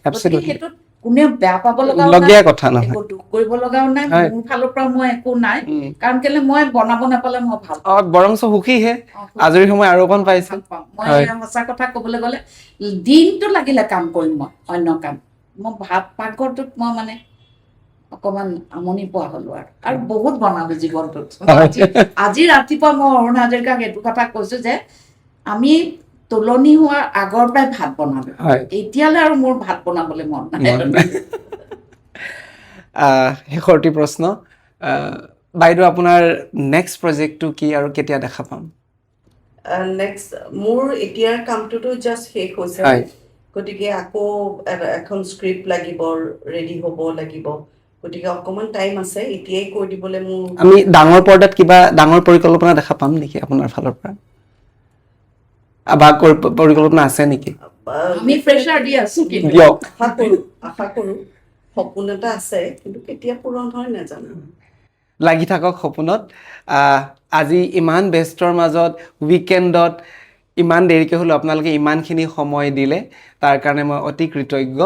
গতিকে সেইটোত কোনেও বেয়া পাব লগাও কথা নহয় একো দুখ কৰিব লগাও নাই মোৰ ফালৰ পৰা মই একো নাই কাৰণ কেলে মই বনাব নাপালে মই ভাল বৰঞ্চ সুখীহে আজৰি সময় আৰু অকণ পাইছো মই সঁচা কথা ক'বলৈ গ'লে দিনটো লাগিলে কাম কৰিম মই অন্য কাম মই পাকঘৰটোত মই মানে অকমান আমনি পোৱা হলো আৰু বহুত বনালো জীৱনটোত আজি ৰাতিপুৱা মই অৰুণ হাজৰিকাক এইটো কথা কৈছো যে আমি তোলনি হোৱাৰ আগৰ পৰাই ভাত বনালো এতিয়ালৈ আৰু মোৰ ভাত বনাবলৈ মন নাই শেষৰটি প্ৰশ্ন বাইদেউ আপোনাৰ নেক্সট প্ৰজেক্টটো কি আৰু কেতিয়া দেখা পাম নেক্সট মোৰ এতিয়াৰ কামটোতো জাষ্ট শেষ হৈছে গতিকে আকৌ এখন স্ক্ৰিপ্ট লাগিব ৰেডি হ'ব লাগিব গতিকে অকণমান টাইম আছে এতিয়াই কৈ দিবলৈ মোৰ আমি ডাঙৰ পৰ্দাত কিবা ডাঙৰ পৰিকল্পনা দেখা পাম নেকি আপোনাৰ ফালৰ পৰা বা পৰিকল্পনা আছে নেকি আমি প্ৰেছাৰ দি আছো আশা কৰোঁ সপোন এটা আছে কিন্তু কেতিয়া পূৰণ হয় নাজানো লাগি থাকক সপোনত আজি ইমান ব্যস্তৰ মাজত উইকেণ্ডত ইমান দেৰিকৈ হ'লেও আপোনালোকে ইমানখিনি সময় দিলে তাৰ কাৰণে মই অতি কৃতজ্ঞ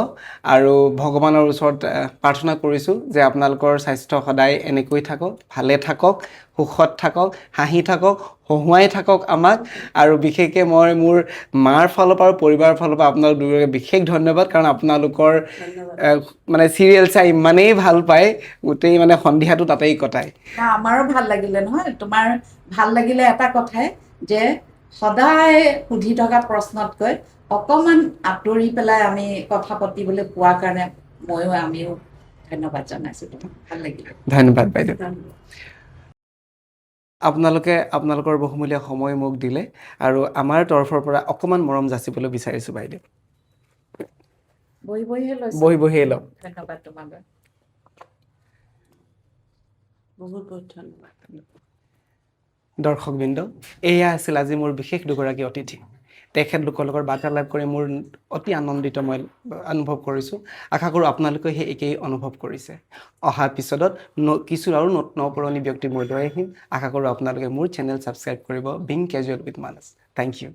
আৰু ভগৱানৰ ওচৰত প্ৰাৰ্থনা কৰিছোঁ যে আপোনালোকৰ স্বাস্থ্য সদায় এনেকৈ থাকক ভালে থাকক সুখত থাকক হাঁহি থাকক হহুৱাই থাকক আমাক আৰু বিশেষকৈ মই মোৰ মাৰ ফালৰ পৰা আৰু পৰিবাৰৰ ফালৰ পৰা আপোনালোক দুয়োকে বিশেষ ধন্যবাদ কাৰণ আপোনালোকৰ মানে চিৰিয়েল চাই ইমানেই ভাল পায় গোটেই মানে সন্ধিয়াটো তাতেই কটায় আমাৰো ভাল লাগিলে নহয় তোমাৰ ভাল লাগিলে এটা কথাই যে সদায় সুধি থকা প্ৰশ্নতকৈ অকণমান আঁতৰি পেলাই আমি কথা পাতিবলৈ পোৱাৰ কাৰণে আমিও ধন্যবাদ জনাইছোঁ ভাল লাগিলে ধন্যবাদ বাইদেউ আপোনালোকে আপোনালোকৰ বহুমূলীয়া সময় মোক দিলে আৰু আমাৰ তৰফৰ পৰা অকণমান মৰম যাচিবলৈ বিচাৰিছোঁ বাইদেউ বহিয়ে লওক ধন্যবাদ তোমালৈ বহুত বহুত ধন্যবাদ দৰ্শকবৃন্দ এয়া আছিল আজি মোৰ বিশেষ দুগৰাকী অতিথি তেখেতলোকৰ লগত বাৰ্তালাপ কৰি মোৰ অতি আনন্দিত মই অনুভৱ কৰিছোঁ আশা কৰোঁ আপোনালোকে সেই একেই অনুভৱ কৰিছে অহা এপিছ'ডত কিছু আৰু নপুৰণি ব্যক্তি মই লৈ আহিম আশা কৰোঁ আপোনালোকে মোৰ চেনেল ছাবস্ক্ৰাইব কৰিব being casual with Manas thank U